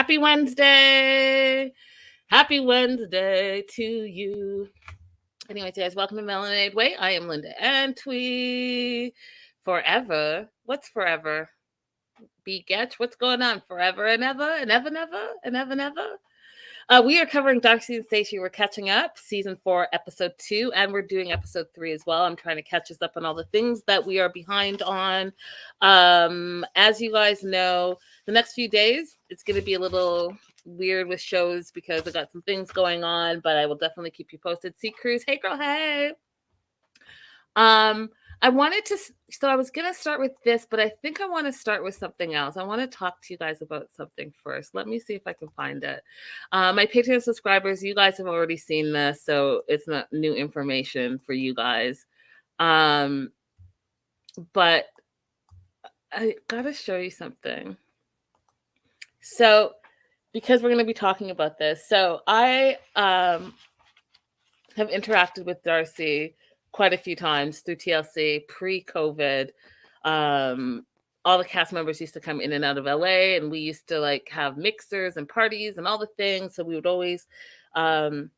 Happy Wednesday. Happy Wednesday to you. Anyways, guys, welcome to Melanated Way. I am Linda Antwi. Forever. What's forever? Getch, what's going on? Forever and ever and ever, never and ever, never. We are covering Darcey and Stacey. We're catching up, season 4, episode 2, and we're doing episode 3 as well. I'm trying to catch us up on all the things that we are behind on. As you guys know, the next few days, it's going to be a little weird with shows because I got some things going on, but I will definitely keep you posted. Sea Cruise, hey girl, hey. I wanted to, so I was going to start with this, but I think I want to start with something else. I want to talk to you guys about something first. Let me see if I can find it. My Patreon subscribers, you guys have already seen this, so it's not new information for you guys. But I got to show you something. So, because we're going to be talking about this. So I have interacted with Darcey quite a few times through TLC pre-COVID. All the cast members used to come in and out of LA, and we used to like have mixers and parties and all the things. So we would always know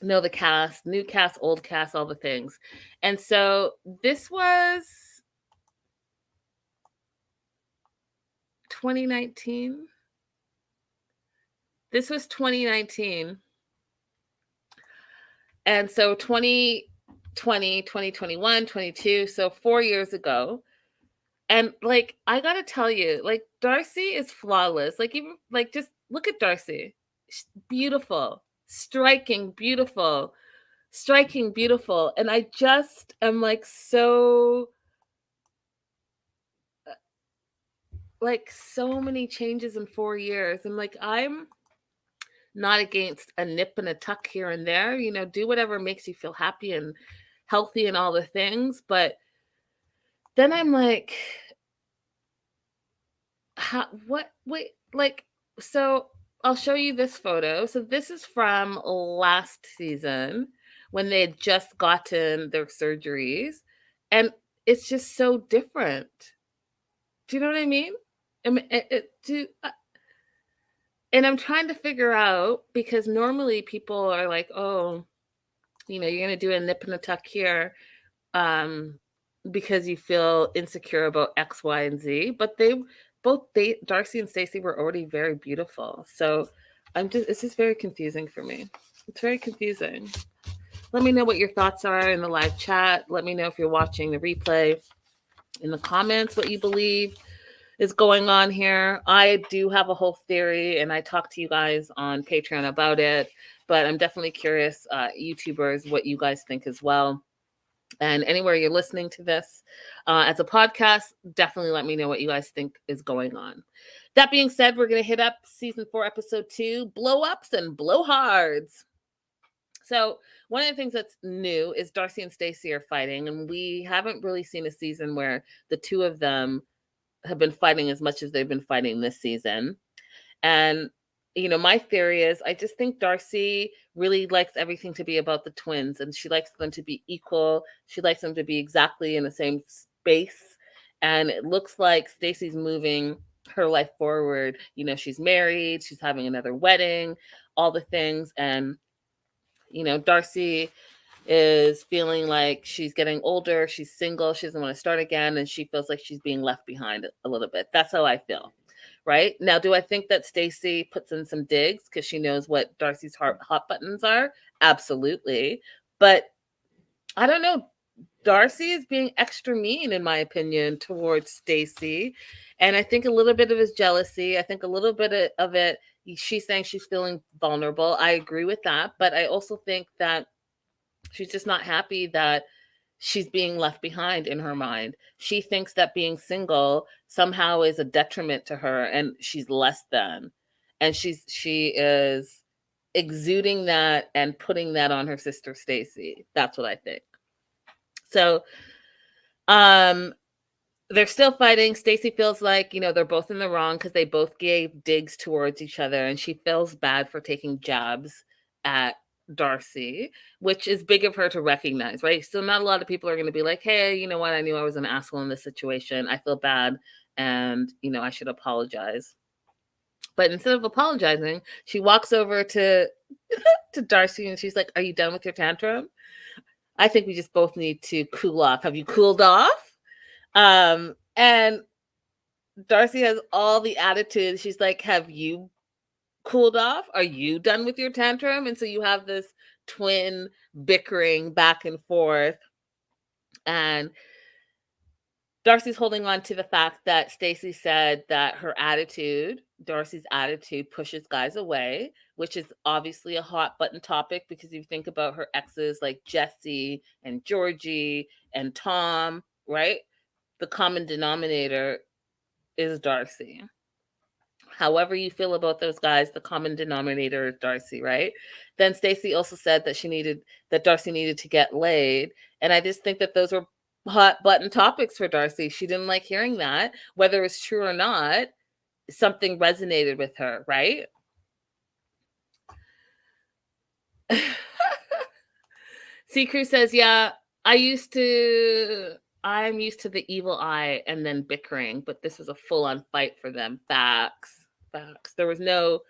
the cast, new cast, old cast, all the things. And so this was 2019. This was 2019. And so 2020, 2021, 22, so 4 years ago. And like, I gotta tell you, like, Darcey is flawless. Like, even like, just look at Darcey. She's beautiful, striking, beautiful. And I just am like so many changes in 4 years. And like, I'm not against a nip and a tuck here and there, you know, do whatever makes you feel happy and healthy and all the things. But then I'm like, so I'll show you this photo. So this is from last season when they had just gotten their surgeries, and it's just so different. Do you know what I mean? And I'm trying to figure out, because normally people are like, oh, you know, you're going to do a nip and a tuck here because you feel insecure about X, Y, and Z. But Darcey and Stacey were already very beautiful. So it's just very confusing for me. It's very confusing. Let me know what your thoughts are in the live chat. Let me know if you're watching the replay in the comments, what you believe is going on here. I do have a whole theory, and I talk to you guys on Patreon about it, but I'm definitely curious, YouTubers, what you guys think as well. And anywhere you're listening to this as a podcast, definitely let me know what you guys think is going on. That being said, we're going to hit up season 4, episode 2, Blow Ups and Blowhards. So one of the things that's new is Darcey and Stacey are fighting, and we haven't really seen a season where the two of them have been fighting as much as they've been fighting this season. And, you know, my theory is I just think Darcey really likes everything to be about the twins, and she likes them to be equal. She likes them to be exactly in the same space. And it looks like Stacey's moving her life forward. You know, she's married, she's having another wedding, all the things. And, you know, Darcey is feeling like she's getting older, she's single, she doesn't want to start again, and she feels like she's being left behind a little bit. That's how I feel. Right now, do I think that Stacey puts in some digs because she knows what Darcey's hot buttons are? Absolutely. But I don't know. Darcey is being extra mean, in my opinion, towards Stacey. And I think a little bit of his jealousy. I think a little bit of it, she's saying she's feeling vulnerable. I agree with that. But I also think that she's just not happy that she's being left behind in her mind. She thinks that being single somehow is a detriment to her and she's less than. And she is exuding that and putting that on her sister Stacey. That's what I think. So they're still fighting. Stacey feels like, you know, they're both in the wrong because they both gave digs towards each other, and she feels bad for taking jabs at Darcey, which is big of her to recognize, right? So not a lot of people are going to be like, hey, you know what? I knew I was an asshole in this situation. I feel bad, and, you know, I should apologize. But instead of apologizing, she walks over to Darcey and she's like, "Are you done with your tantrum? I think we just both need to cool off. Have you cooled off?" And Darcey has all the attitude. She's like, "Have you cooled off? Are you done with your tantrum?" And so you have this twin bickering back and forth. And Darcey's holding on to the fact that Stacey said that her attitude, Darcey's attitude, pushes guys away, which is obviously a hot button topic because you think about her exes like Jesse and Georgie and Tom, right? The common denominator is Darcey. However you feel about those guys, the common denominator is Darcey, right? Then Stacey also said that Darcey needed to get laid. And I just think that those were hot button topics for Darcey. She didn't like hearing that. Whether it's true or not, something resonated with her, right? C. Crew says, yeah, I'm used to the evil eye and then bickering, but this was a full-on fight for them. Facts. There was no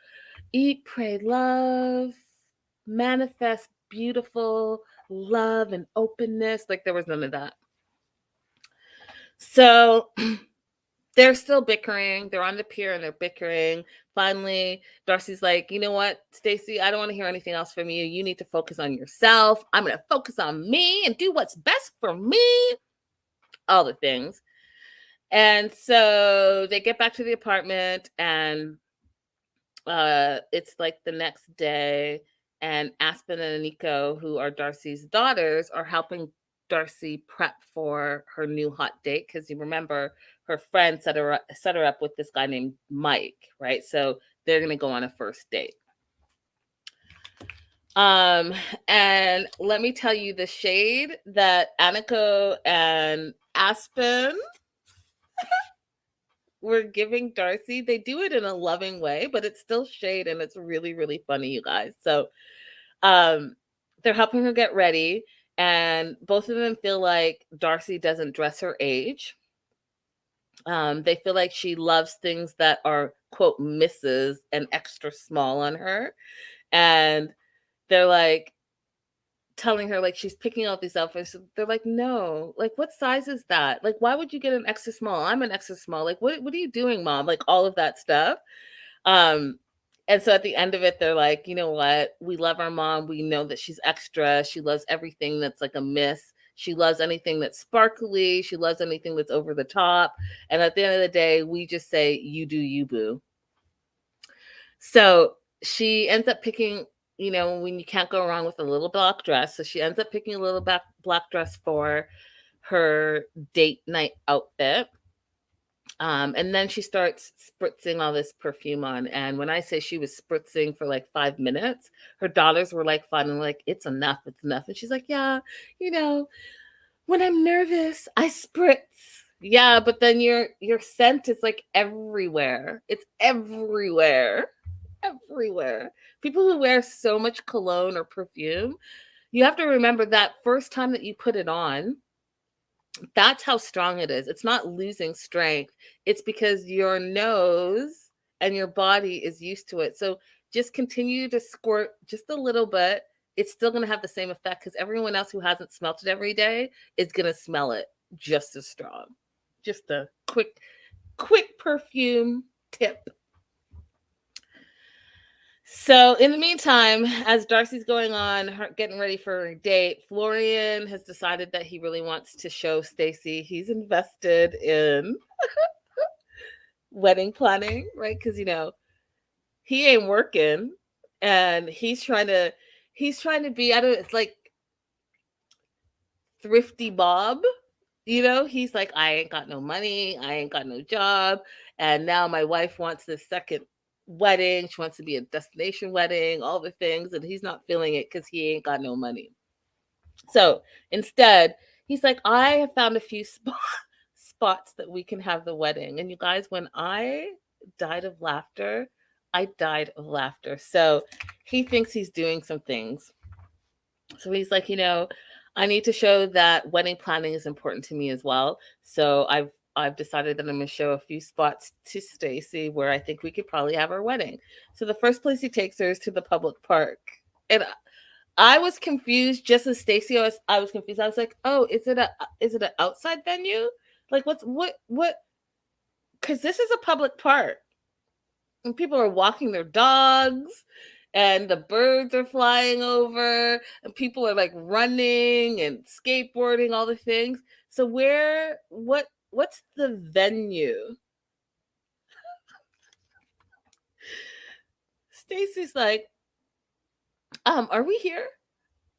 eat, pray, love, manifest beautiful love and openness. Like there was none of that. So they're still bickering. They're on the pier and they're bickering. Finally, Darcey's like, "You know what, Stacey, I don't want to hear anything else from you. You need to focus on yourself. I'm going to focus on me and do what's best for me." All the things. And so they get back to the apartment and it's like the next day, and Aspen and Nico, who are Darcey's daughters, are helping Darcey prep for her new hot date because you remember her friend set her up with this guy named Mike, right? So they're gonna go on a first date. And let me tell you the shade that Aniko and Aspen we're giving Darcey. They do it in a loving way, but it's still shade and it's really, really funny, you guys. So they're helping her get ready, and both of them feel like Darcey doesn't dress her age. They feel like she loves things that are, quote, misses and extra small on her. And they're like, telling her like she's picking out these outfits. They're like, no, like what size is that? Like, why would you get an extra small? I'm an extra small. Like, what are you doing, mom? Like all of that stuff. And so at the end of it, they're like, you know what? We love our mom. We know that she's extra. She loves everything that's like a miss. She loves anything that's sparkly. She loves anything that's over the top. And at the end of the day, we just say, you do you, boo. So she ends up picking, you know, when you can't go wrong with a little black dress. So she ends up picking a little black dress for her date night outfit. And then she starts spritzing all this perfume on. And when I say she was spritzing for like 5 minutes, her daughters were like fun and like, it's enough. And she's like, yeah, you know, when I'm nervous, I spritz. Yeah, but then your scent is like everywhere. It's everywhere. People who wear so much cologne or perfume, you have to remember that first time that you put it on, that's how strong it is. It's not losing strength. It's because your nose and your body is used to it. So just continue to squirt just a little bit. It's still going to have the same effect because everyone else who hasn't smelt it every day is going to smell it just as strong. Just a quick perfume tip. So in the meantime, as Darcey's going on, getting ready for her date, Florian has decided that he really wants to show Stacey he's invested in wedding planning, right? Because, you know, he ain't working and he's trying to be, it's like Thrifty Bob. You know, he's like, I ain't got no money. I ain't got no job. And now my wife wants this second wedding. She wants to be a destination wedding, all the things. And he's not feeling it because he ain't got no money. So instead, he's like, I have found a few spots that we can have the wedding. And you guys, when I died of laughter, I died of laughter. So he thinks he's doing some things. So he's like, you know, I need to show that wedding planning is important to me as well. So I've I've decided that I'm going to show a few spots to Stacey where I think we could probably have our wedding. So the first place he takes her is to the public park. And I was confused, just as Stacey was. I was confused. I was like, "Oh, is it an outside venue? Like, what? Because this is a public park, and people are walking their dogs, and the birds are flying over, and people are like running and skateboarding, all the things. So what's the venue?" Stacey's like, are we here?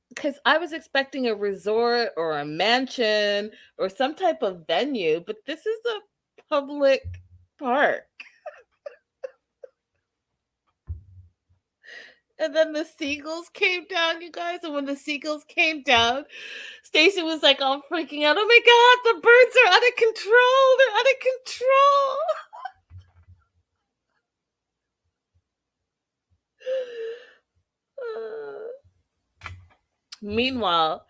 Because I was expecting a resort or a mansion or some type of venue, but this is a public park. And then the seagulls came down, you guys. And when the seagulls came down, Stacey was like all freaking out. Oh my God, the birds are out of control. They're out of control. Meanwhile,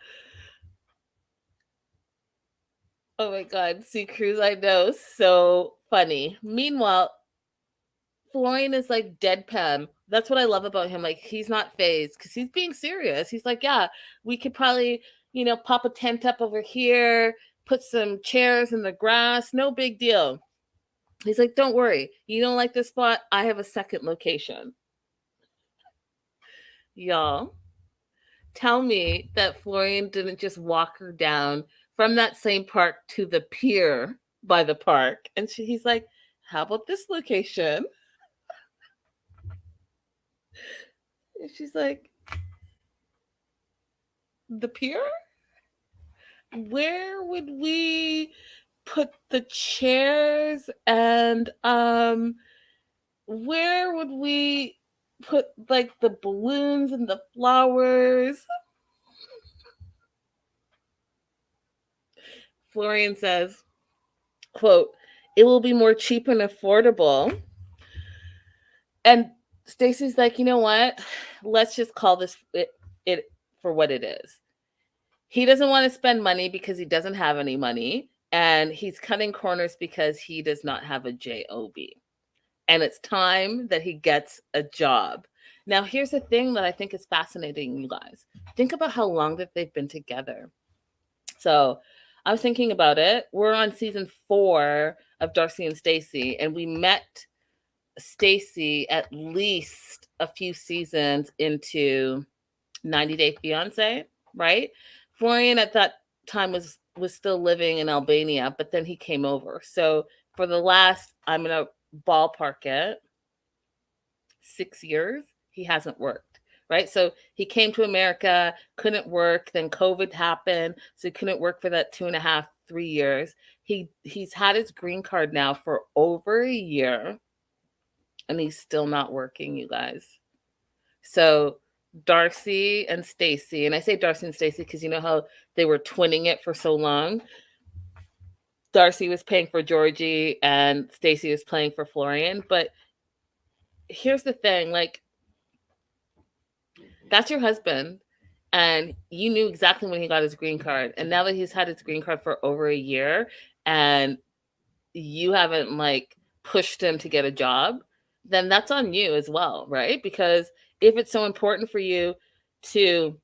oh my God, Sea Cruise, I know, so funny. Meanwhile, Florian is like deadpan. That's what I love about him. Like, he's not phased because he's being serious. He's like, yeah, we could probably, pop a tent up over here, put some chairs in the grass. No big deal. He's like, don't worry. You don't like this spot? I have a second location. Y'all, tell me that Florian didn't just walk her down from that same park to the pier by the park. And he's like, how about this location? And she's like, the pier? Where would we put the chairs, and where would we put like the balloons and the flowers? Florian says, quote, it will be more cheap and affordable. And Stacey's like, you know what? Let's just call this it for what it is. He doesn't want to spend money because he doesn't have any money. And he's cutting corners because he does not have a job. And it's time that he gets a job. Now, here's the thing that I think is fascinating, you guys. Think about how long that they've been together. So I was thinking about it. We're on season 4 of Darcey and Stacey, and we met Stacey at least a few seasons into 90 Day Fiance, right? Florian at that time was still living in Albania, but then he came over. So for the last, I'm going to ballpark it, 6 years, he hasn't worked, right? So he came to America, couldn't work, then COVID happened, so he couldn't work for that 2.5, 3 years. He's had his green card now for over a year, and he's still not working, you guys. So Darcey and Stacey, and I say Darcey and Stacey because you know how they were twinning it for so long. Darcey was paying for Georgie and Stacey was paying for Florian. But here's the thing, like, that's your husband, and you knew exactly when he got his green card. And now that he's had his green card for over a year and you haven't like pushed him to get a job, then that's on you as well, right? Because if it's so important for you to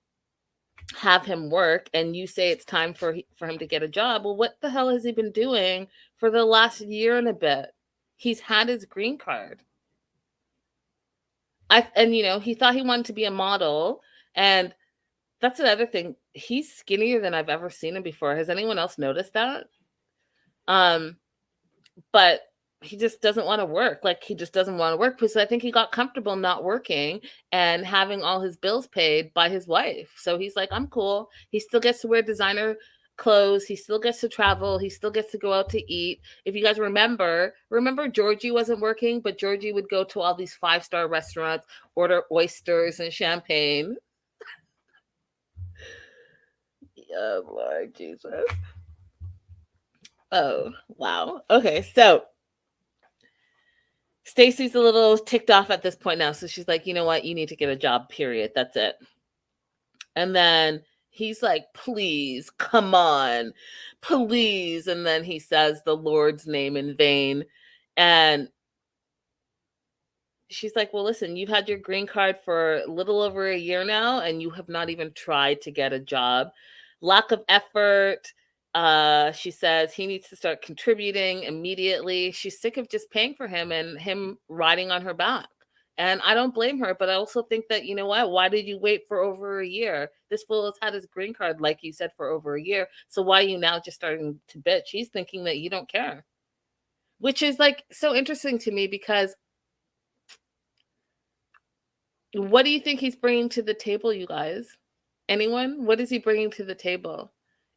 have him work and you say it's time for him to get a job, well, what the hell has he been doing for the last year and a bit? He's had his green card. He thought he wanted to be a model, and that's another thing. He's skinnier than I've ever seen him before. Has anyone else noticed that? But he just doesn't want to work. Like, he just doesn't want to work because I think he got comfortable not working and having all his bills paid by his wife. So he's like, I'm cool. He still gets to wear designer clothes. He still gets to travel. He still gets to go out to eat. If you guys remember Georgie wasn't working, but Georgie would go to all these 5-star restaurants, order oysters and champagne. Oh, Lord Jesus. Oh, wow. Okay, so Stacey's a little ticked off at this point now. So she's like, you know what? You need to get a job, period. That's it. And then He's like, please, come on, please. And then he says the Lord's name in vain. And she's like, well, listen, you've had your green card for a little over a year now, and you have not even tried to get a job. Lack of effort. She says he needs to start contributing immediately. She's sick of just paying for him and him riding on her back. And I don't blame her, but I also think that, you know what? Why did you wait for over a year? This fool has had his green card, like you said, for over a year. So why are you now just starting to bitch? He's thinking that you don't care, which is like so interesting to me because what do you think he's bringing to the table, you guys? Anyone? What is he bringing to the table?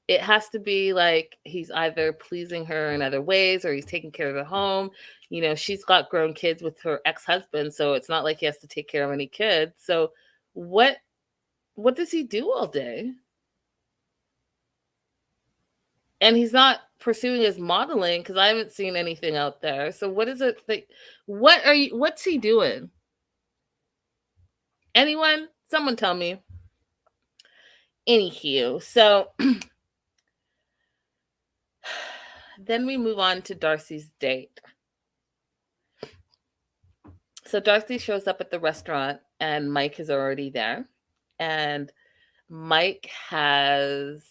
It has to be like he's either pleasing her in other ways or he's taking care of the home. You know, she's got grown kids with her ex-husband, so it's not like he has to take care of any kids. So what does he do all day? And he's not pursuing his modeling because I haven't seen anything out there. So what is it that what's he doing? Anyone? Someone tell me. Anywho, so then we move on to Darcey's date. So Darcey shows up at the restaurant and Mike is already there. And Mike has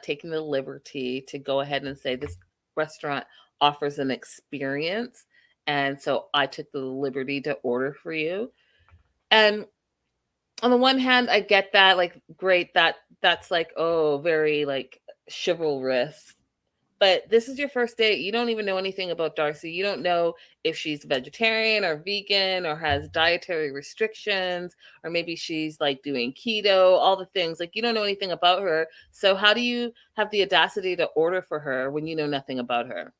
taken the liberty to go ahead and say this restaurant offers an experience. And so I took the liberty to order for you. And on the one hand, I get that, like, great, that's like, oh, very like chivalrous. But this is your first date. You don't even know anything about Darcey. You don't know if she's vegetarian or vegan or has dietary restrictions, or maybe she's like doing keto, all the things. Like, you don't know anything about her. So how do you have the audacity to order for her when you know nothing about her?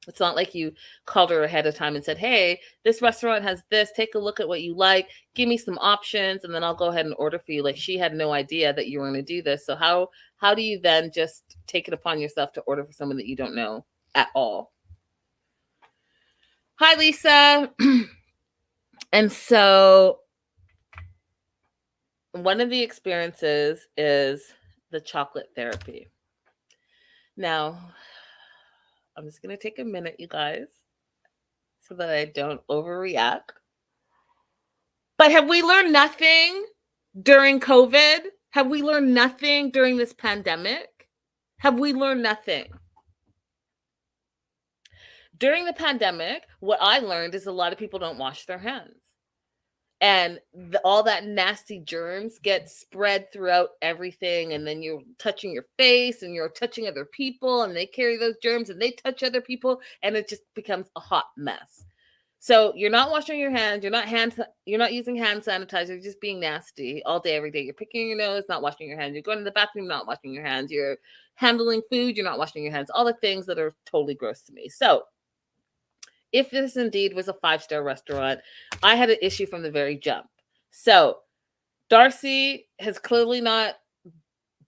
It's not like you called her ahead of time and said, hey, this restaurant has this. Take a look at what you like. Give me some options, and then I'll go ahead and order for you. Like, she had no idea that you were going to do this. So how do you then just take it upon yourself to order for someone that you don't know at all? Hi, Lisa. And so one of the experiences is the chocolate therapy. Now, I'm just going to take a minute, you guys, so that I don't overreact. But have we learned nothing during COVID? Have we learned nothing during this pandemic? Have we learned nothing? During the pandemic, what I learned is a lot of people don't wash their hands. And all that nasty germs get spread throughout everything. And then you're touching your face and you're touching other people and they carry those germs and they touch other people. And it just becomes a hot mess. So you're not washing your hands. You're not using hand sanitizer. You're just being nasty all day, every day. You're picking your nose, not washing your hands. You're going to the bathroom, not washing your hands. You're handling food. You're not washing your hands. All the things that are totally gross to me. So if this indeed was a 5-star restaurant, I had an issue from the very jump. So Darcey has clearly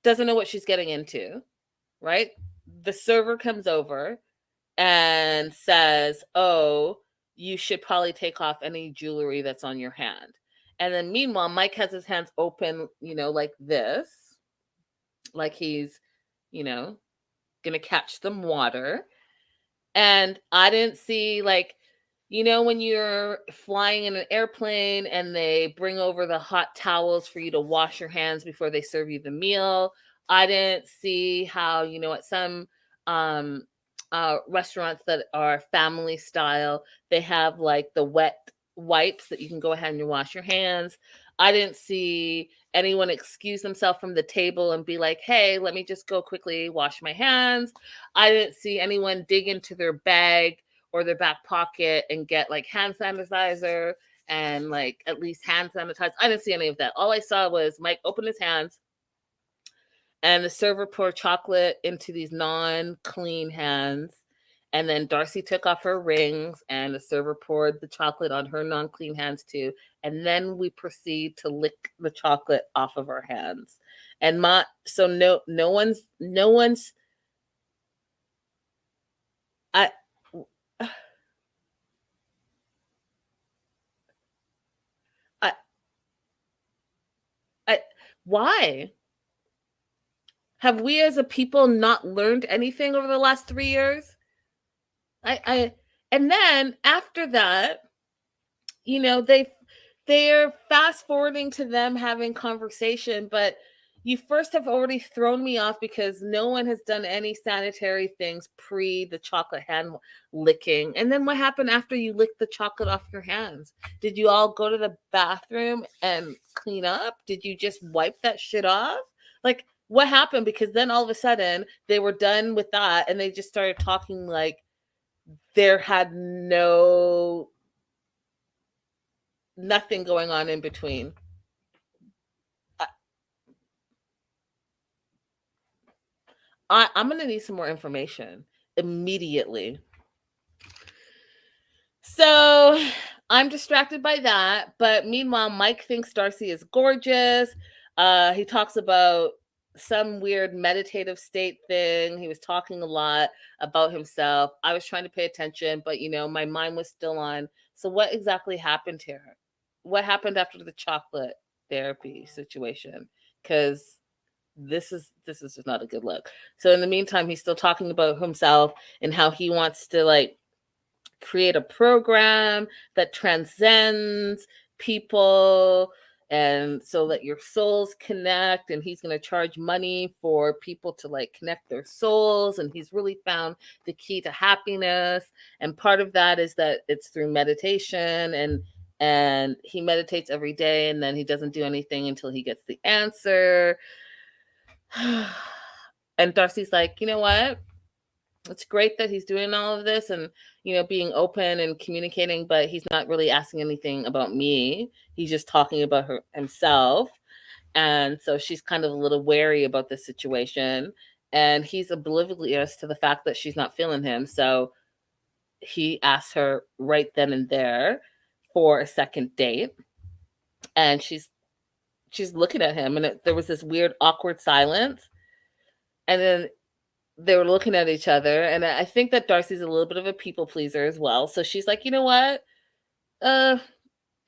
doesn't know what she's getting into, right? The server comes over and says, oh, you should probably take off any jewelry that's on your hand. And then meanwhile, Mike has his hands open, like this, like he's, going to catch some water. And I didn't see, like, when you're flying in an airplane and they bring over the hot towels for you to wash your hands before they serve you the meal. I didn't see how, at some restaurants that are family style, they have like the wet wipes that you can go ahead and wash your hands. I didn't see anyone excuse themselves from the table and be like, hey, let me just go quickly wash my hands. I didn't see anyone dig into their bag or their back pocket and get like hand sanitizer and like at least hand sanitizer. I didn't see any of that. All I saw was Mike open his hands and the server poured chocolate into these non-clean hands. And then Darcey took off her rings and the server poured the chocolate on her non-clean hands too. And then we proceed to lick the chocolate off of our hands. And no one's I why? Have we as a people not learned anything over the last 3 years? I and then after that, you know, they're fast forwarding to them having conversation, but you first have already thrown me off because no one has done any sanitary things pre the chocolate hand licking. And then what happened after you licked the chocolate off your hands? Did you all go to the bathroom and clean up? Did you just wipe that shit off? Like, what happened? Because then all of a sudden they were done with that and they just started talking like there had nothing going on in between. I'm going to need some more information immediately. So I'm distracted by that. But meanwhile, Mike thinks Darcey is gorgeous. He talks about some weird meditative state thing. He was talking a lot about himself. I was trying to pay attention, but my mind was still on. So what exactly happened here? What happened after the chocolate therapy situation? Because this is just not a good look. So in the meantime, he's still talking about himself and how he wants to like create a program that transcends people and so that your souls connect, and he's going to charge money for people to like connect their souls, and he's really found the key to happiness, and part of that is that it's through meditation, and he meditates every day and then he doesn't do anything until he gets the answer. And Darcey's like, you know what? It's great that he's doing all of this and, being open and communicating, but he's not really asking anything about me. He's just talking about himself. And so she's kind of a little wary about this situation. And he's oblivious to the fact that she's not feeling him. So he asks her right then and there for a second date. And she's looking at him, and there was this weird, awkward silence. And then they were looking at each other, and I think that Darcey's a little bit of a people pleaser as well. So she's like, you know what?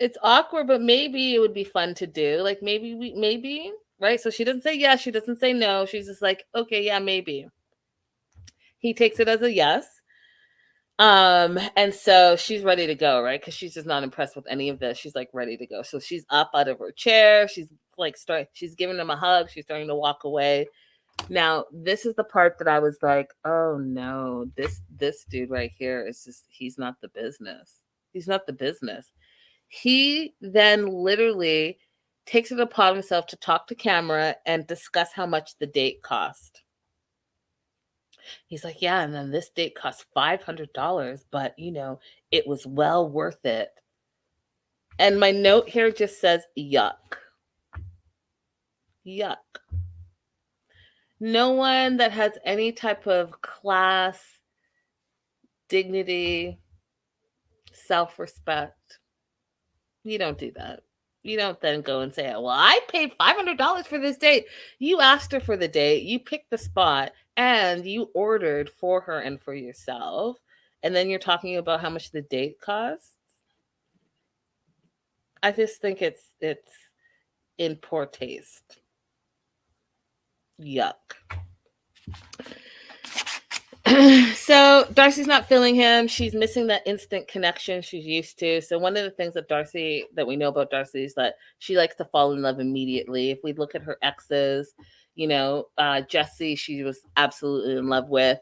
It's awkward, but maybe it would be fun to do. Like maybe, right? So she doesn't say yes, she doesn't say no. She's just like, okay, yeah, maybe. He takes it as a yes. And so she's ready to go, right? Because she's just not impressed with any of this. She's like ready to go. So she's up out of her chair. She's like she's giving him a hug. She's starting to walk away. Now, this is the part that I was like, oh no, this dude right here is just, he's not the business. He's not the business. He then literally takes it upon himself to talk to camera and discuss how much the date cost. He's like, yeah, and then this date cost $500, but it was well worth it. And my note here just says, yuck. Yuck. No one that has any type of class, dignity, self-respect, you don't do that. You don't then go and say, well, I paid $500 for this date. You asked her for the date, you picked the spot, and you ordered for her and for yourself. And then you're talking about how much the date costs. I just think it's in poor taste. Yuck. So Darcey's not feeling him. She's missing that instant connection she's used to. So one of the things that we know about Darcey is that she likes to fall in love immediately. If we look at her exes, Jesse, she was absolutely in love with.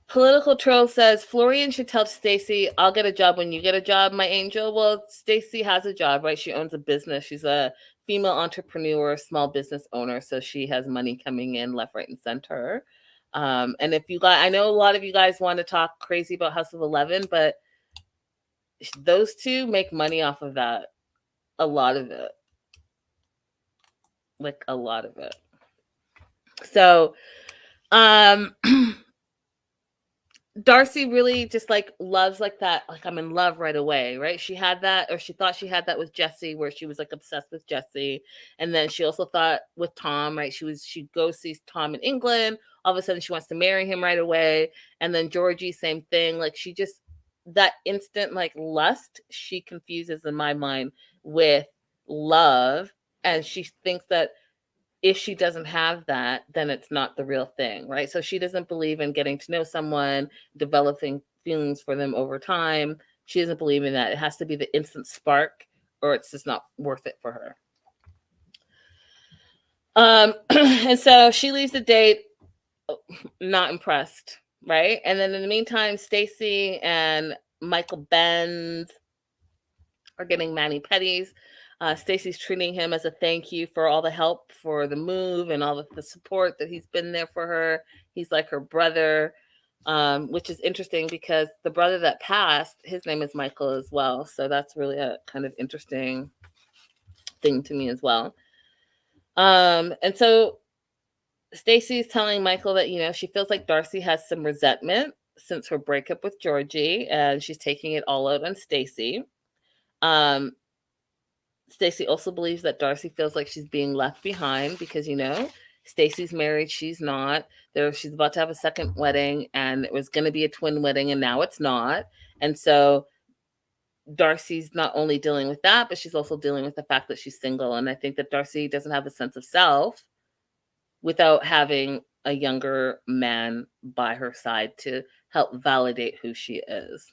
Political Troll says Florian should tell Stacey, I'll get a job when you get a job, my angel. Well, Stacey has a job, right? She owns a business. She's a female entrepreneur, small business owner. So she has money coming in left, right, and center. And if you guys, I know a lot of you guys want to talk crazy about House of 11, but those two make money off of that. A lot of it. Like a lot of it. So, Darcey really just like loves like that, like I'm in love right away, right? She had that, or she thought she had that with Jesse, where she was like obsessed with Jesse. And then she also thought with Tom, right? She goes sees Tom in England. All of a sudden she wants to marry him right away. And then Georgie, same thing. Like she just that instant like lust, she confuses in my mind with love. And she thinks that if she doesn't have that, then it's not the real thing, right? So she doesn't believe in getting to know someone, developing feelings for them over time. She doesn't believe in that. It has to be the instant spark, or it's just not worth it for her. And so she leaves the date not impressed, right? And then in the meantime, Stacey and Michael Benz are getting mani-pedis. Stacey's treating him as a thank you for all the help for the move and all the support that he's been there for her. He's like her brother, which is interesting because the brother that passed, his name is Michael as well. So that's really a kind of interesting thing to me as well. And so Stacey's telling Michael that, you know, she feels like Darcey has some resentment since her breakup with Georgie, and she's taking it all out on Stacey. Stacey also believes that Darcey feels like she's being left behind because, you know, Stacey's married, she's not. She's about to have a second wedding, and it was going to be a twin wedding, and now it's not. And so Darcey's not only dealing with that, but she's also dealing with the fact that she's single. And I think that Darcey doesn't have a sense of self without having a younger man by her side to help validate who she is.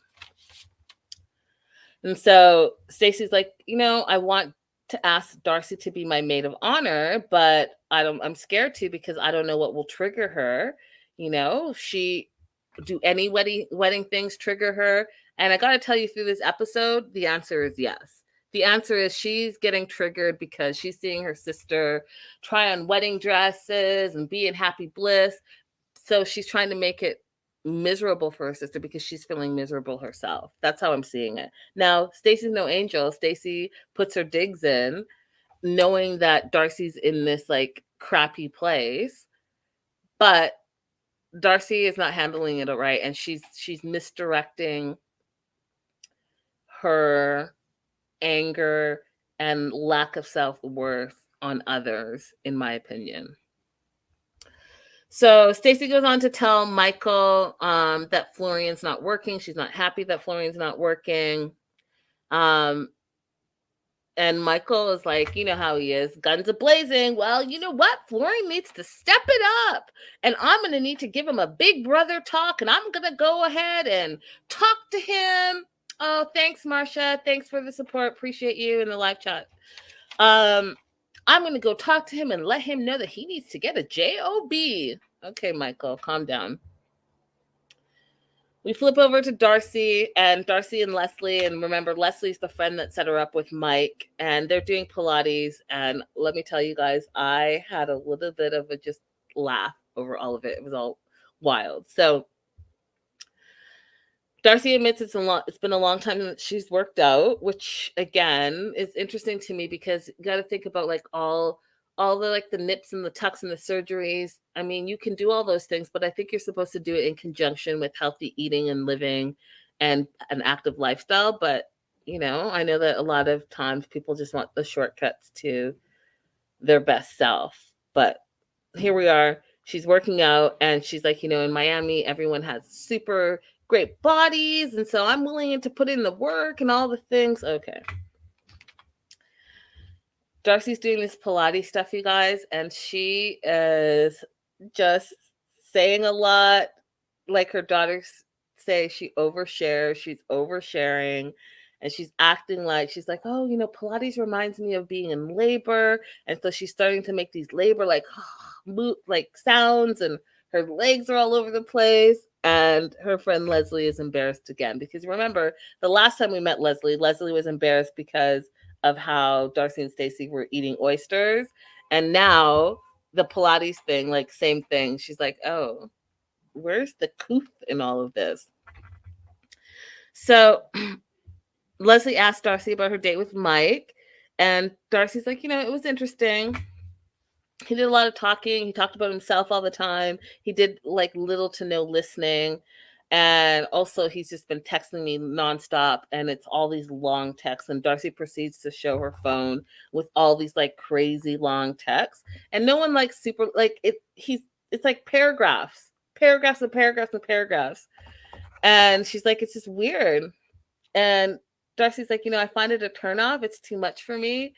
And so Stacey's like, you know, I want to ask Darcey to be my maid of honor, but I'm scared to because I don't know what will trigger her. You know, do any wedding things trigger her? And I got to tell you, through this episode, the answer is yes. The answer is she's getting triggered because she's seeing her sister try on wedding dresses and be in happy bliss. So she's trying to make it miserable for her sister because she's feeling miserable herself. That's how I'm seeing it. Now, Stacey's no angel. Stacey puts her digs in, knowing that Darcey's in this like crappy place, but Darcey is not handling it right, and she's misdirecting her anger and lack of self-worth on others, in my opinion. So Stacey goes on to tell Michael that Florian's not working. She's not happy that Florian's not working. And Michael is like, you know how he is, guns a blazing. Well, you know what? Florian needs to step it up. And I'm going to need to give him a big brother talk. And I'm going to go ahead and talk to him. Oh, thanks, Marcia. Thanks for the support. Appreciate you in the live chat. I'm going to go talk to him and let him know that he needs to get a job. Okay, Michael, calm down. We flip over to Darcey and Leslie. And remember, Leslie's the friend that set her up with Mike. And they're doing Pilates. And let me tell you guys, I had a little bit of a just laugh over all of it. It was all wild. So Darcey admits it's been a long time that she's worked out, which again is interesting to me because you got to think about like all the like the nips and the tucks and the surgeries. I mean, you can do all those things, but I think you're supposed to do it in conjunction with healthy eating and living and an active lifestyle. But you know, I know that a lot of times people just want the shortcuts to their best self. But here we are. She's working out and she's like, you know, in Miami, everyone has super great bodies. And so I'm willing to put in the work and all the things. Okay. Darcey's doing this Pilates stuff, you guys, and she is just saying a lot. Like her daughters say, she overshares. She's oversharing. And she's acting like, she's like, oh, you know, Pilates reminds me of being in labor. And so she's starting to make these labor like sounds, and her legs are all over the place. And her friend Leslie is embarrassed again. Because remember, the last time we met Leslie was embarrassed because of how Darcey and Stacey were eating oysters. And now the Pilates thing, like same thing. She's like, oh, where's the couth in all of this? So Leslie asked Darcey about her date with Mike, and Darcey's like, you know, it was interesting. He did a lot of talking. He talked about himself all the time. He did like little to no listening. And also he's just been texting me nonstop, and it's all these long texts. And Darcey proceeds to show her phone with all these like crazy long texts. And no one like it's like paragraphs and paragraphs and paragraphs. And she's like, it's just weird. And Darcey's like, I find it a turnoff. It's too much for me.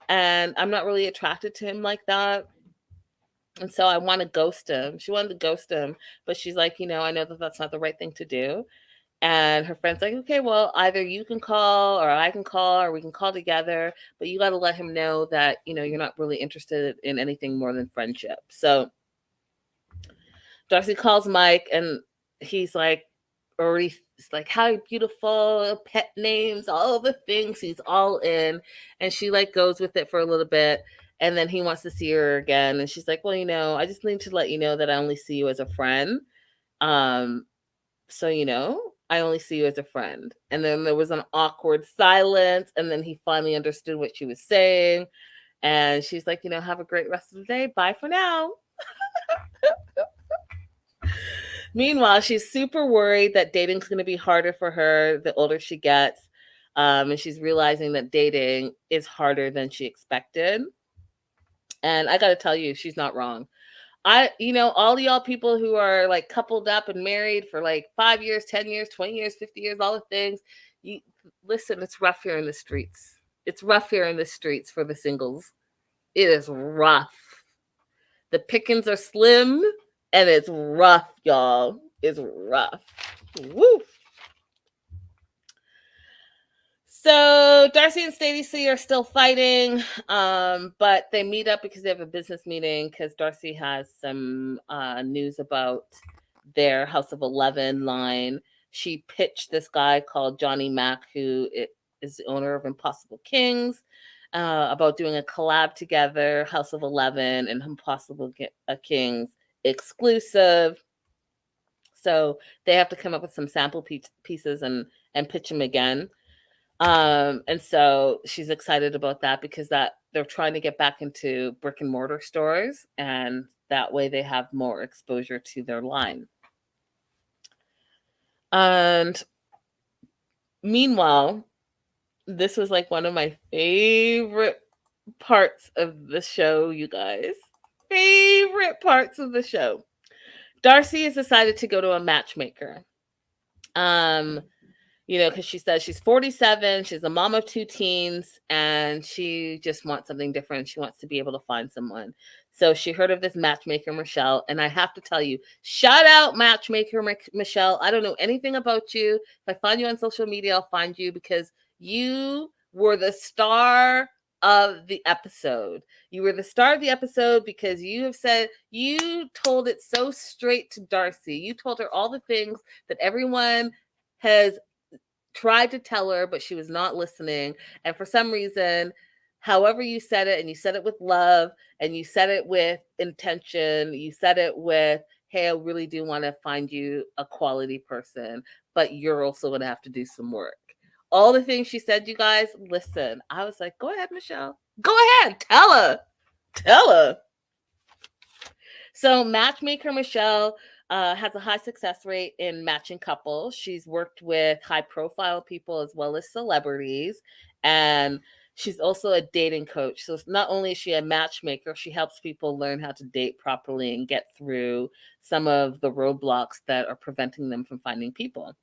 And I'm not really attracted to him like that. And so I want to ghost him. She wanted to ghost him, but she's like, I know that that's not the right thing to do. And her friend's like, okay, well, either you can call or I can call or we can call together, but you got to let him know that, you're not really interested in anything more than friendship. So Darcey calls Mike and he's like, already, it's like, how beautiful, pet names, all the things. He's all in. And she like goes with it for a little bit. And then he wants to see her again. And she's like, well, I just need to let you know that I only see you as a friend. So, I only see you as a friend. And then there was an awkward silence. And then he finally understood what she was saying. And she's like, have a great rest of the day. Bye for now. Meanwhile, she's super worried that dating's going to be harder for her the older she gets. And she's realizing that dating is harder than she expected. And I got to tell you, she's not wrong. All y'all people who are like coupled up and married for like 5 years, 10 years, 20 years, 50 years, all the things, listen, it's rough here in the streets. It's rough here in the streets for the singles. It is rough. The pickings are slim and it's rough, y'all. It's rough. Woo. So Darcey and Stacey are still fighting, but they meet up because they have a business meeting because Darcey has some news about their House of 11 line. She pitched this guy called Johnny Mac, who is the owner of Impossible Kings, about doing a collab together, House of 11 and Impossible Kings exclusive. So they have to come up with some sample pieces and pitch them again. And so she's excited about that because that they're trying to get back into brick and mortar stores, and that way they have more exposure to their line. And meanwhile, this was like one of my favorite parts of the show, you guys. Favorite parts of the show. Darcey has decided to go to a matchmaker. Because she says she's 47, she's a mom of 2 teens, and she just wants something different. She wants to be able to find someone. So she heard of this matchmaker, Michelle, and I have to tell you, shout out matchmaker Michelle. I don't know anything about you. If I find you on social media, I'll find you because you were the star of the episode. You were the star of the episode because you told it so straight to Darcey. You told her all the things that everyone has tried to tell her, but she was not listening. And for some reason, however you said it, and you said it with love, and you said it with intention, you said it with, hey, I really do want to find you a quality person, but you're also going to have to do some work. All the things she said, you guys, listen. I was like, go ahead, Michelle. Go ahead. Tell her. So matchmaker Michelle has a high success rate in matching couples. She's worked with high profile people as well as celebrities. And she's also a dating coach. So not only is she a matchmaker, she helps people learn how to date properly and get through some of the roadblocks that are preventing them from finding people.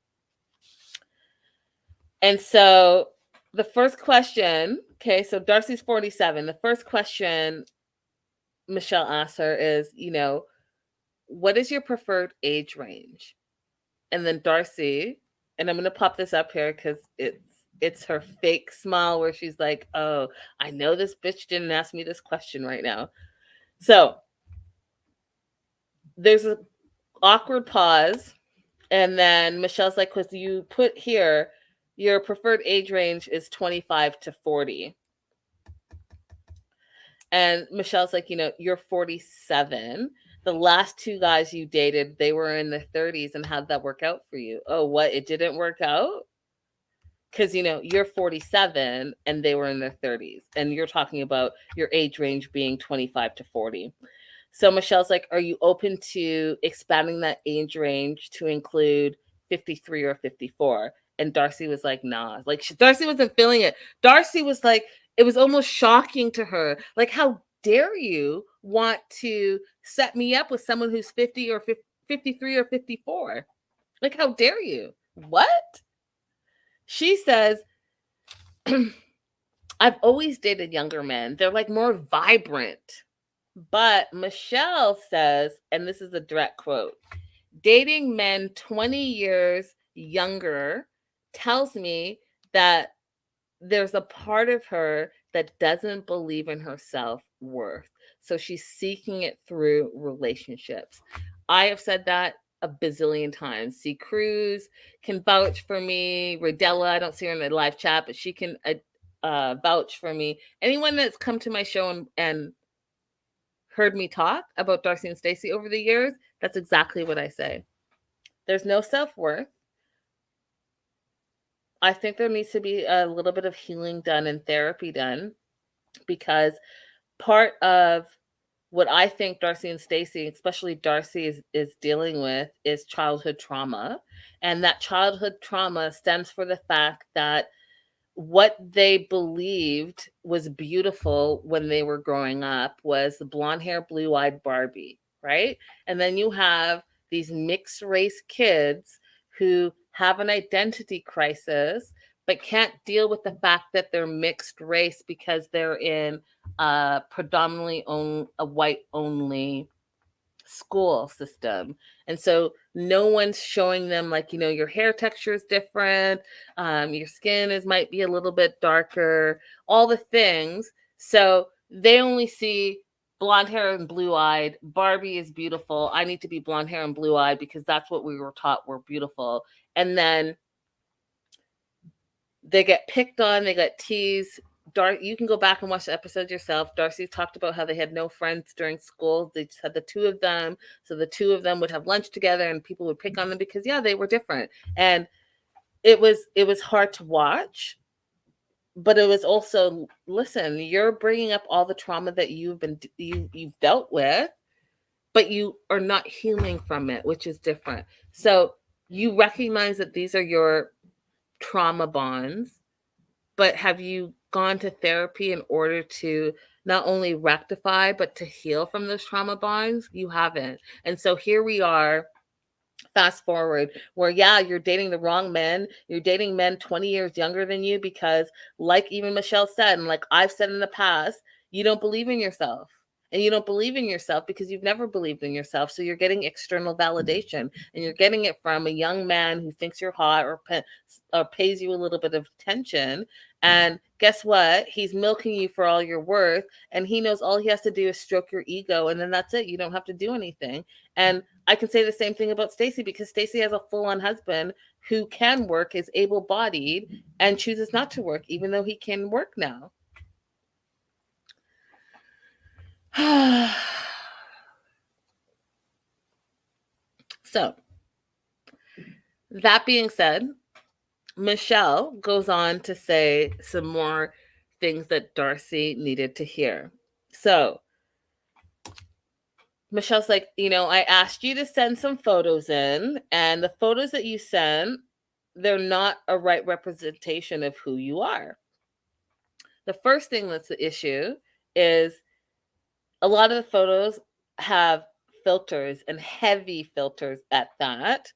And so the first question, okay, so Darcey's 47. The first question Michelle asks her is, what is your preferred age range? And then Darcey, and I'm going to pop this up here because it's her fake smile where she's like, oh, I know this bitch didn't ask me this question right now. So there's an awkward pause. And then Michelle's like, because you put here, your preferred age range is 25 to 40. And Michelle's like, you're 47. The last 2 guys you dated, they were in their 30s. And how'd that work out for you? Oh, what? It didn't work out? Because, you're 47 and they were in their 30s. And you're talking about your age range being 25 to 40. So Michelle's like, are you open to expanding that age range to include 53 or 54? And Darcey was like, nah. Like, Darcey wasn't feeling it. Darcey was like, it was almost shocking to her. Like, how dare you want to set me up with someone who's 50 or 53 or 54? Like, how dare you? What? She says, I've always dated younger men. They're like more vibrant. But Michelle says, and this is a direct quote, dating men 20 years younger tells me that there's a part of her that doesn't believe in her self-worth. So she's seeking it through relationships. I have said that a bazillion times. See, Cruz can vouch for me. Rodella, I don't see her in the live chat, but she can vouch for me. Anyone that's come to my show and heard me talk about Darcey and Stacey over the years, that's exactly what I say. There's no self-worth. I think there needs to be a little bit of healing done and therapy done, because part of what I think Darcey and Stacey, especially Darcey, is dealing with is childhood trauma. And that childhood trauma stems from the fact that what they believed was beautiful when they were growing up was the blonde hair, blue eyed Barbie, right? And then you have these mixed race kids who have an identity crisis but can't deal with the fact that they're mixed race because they're in predominantly a white only school system. And so no one's showing them, like, you know, your hair texture is different, your skin is might be a little bit darker, all the things. So they only see blonde hair and blue eyed. Barbie is beautiful. I need to be blonde hair and blue eyed because that's what we were taught were beautiful. And then they get picked on, they get teased. You can go back and watch the episode yourself. Darcey talked about how they had no friends during school. They just had the two of them. So the two of them would have lunch together and people would pick on them because, yeah, they were different. And it was hard to watch, but it was also, listen, you're bringing up all the trauma that you've dealt with, but you are not healing from it, which is different. So you recognize that these are your trauma bonds, but have you gone to therapy in order to not only rectify but to heal from those trauma bonds? You haven't. And so here we are, fast forward, where, yeah, you're dating the wrong men. You're dating men 20 years younger than you because, like even Michelle said, and like I've said in the past, you don't believe in yourself. And you don't believe in yourself because you've never believed in yourself. So you're getting external validation, and you're getting it from a young man who thinks you're hot or pays you a little bit of attention. And guess what? He's milking you for all you're worth. And he knows all he has to do is stroke your ego. And then that's it. You don't have to do anything. And I can say the same thing about Stacey, because Stacey has a full-on husband who can work, is able-bodied, and chooses not to work, even though he can work now. So, that being said, Michelle goes on to say some more things that Darcey needed to hear. So, Michelle's like, you know, I asked you to send some photos in, and the photos that you sent, they're not a right representation of who you are. The first thing that's the issue is a lot of the photos have filters, and heavy filters at that.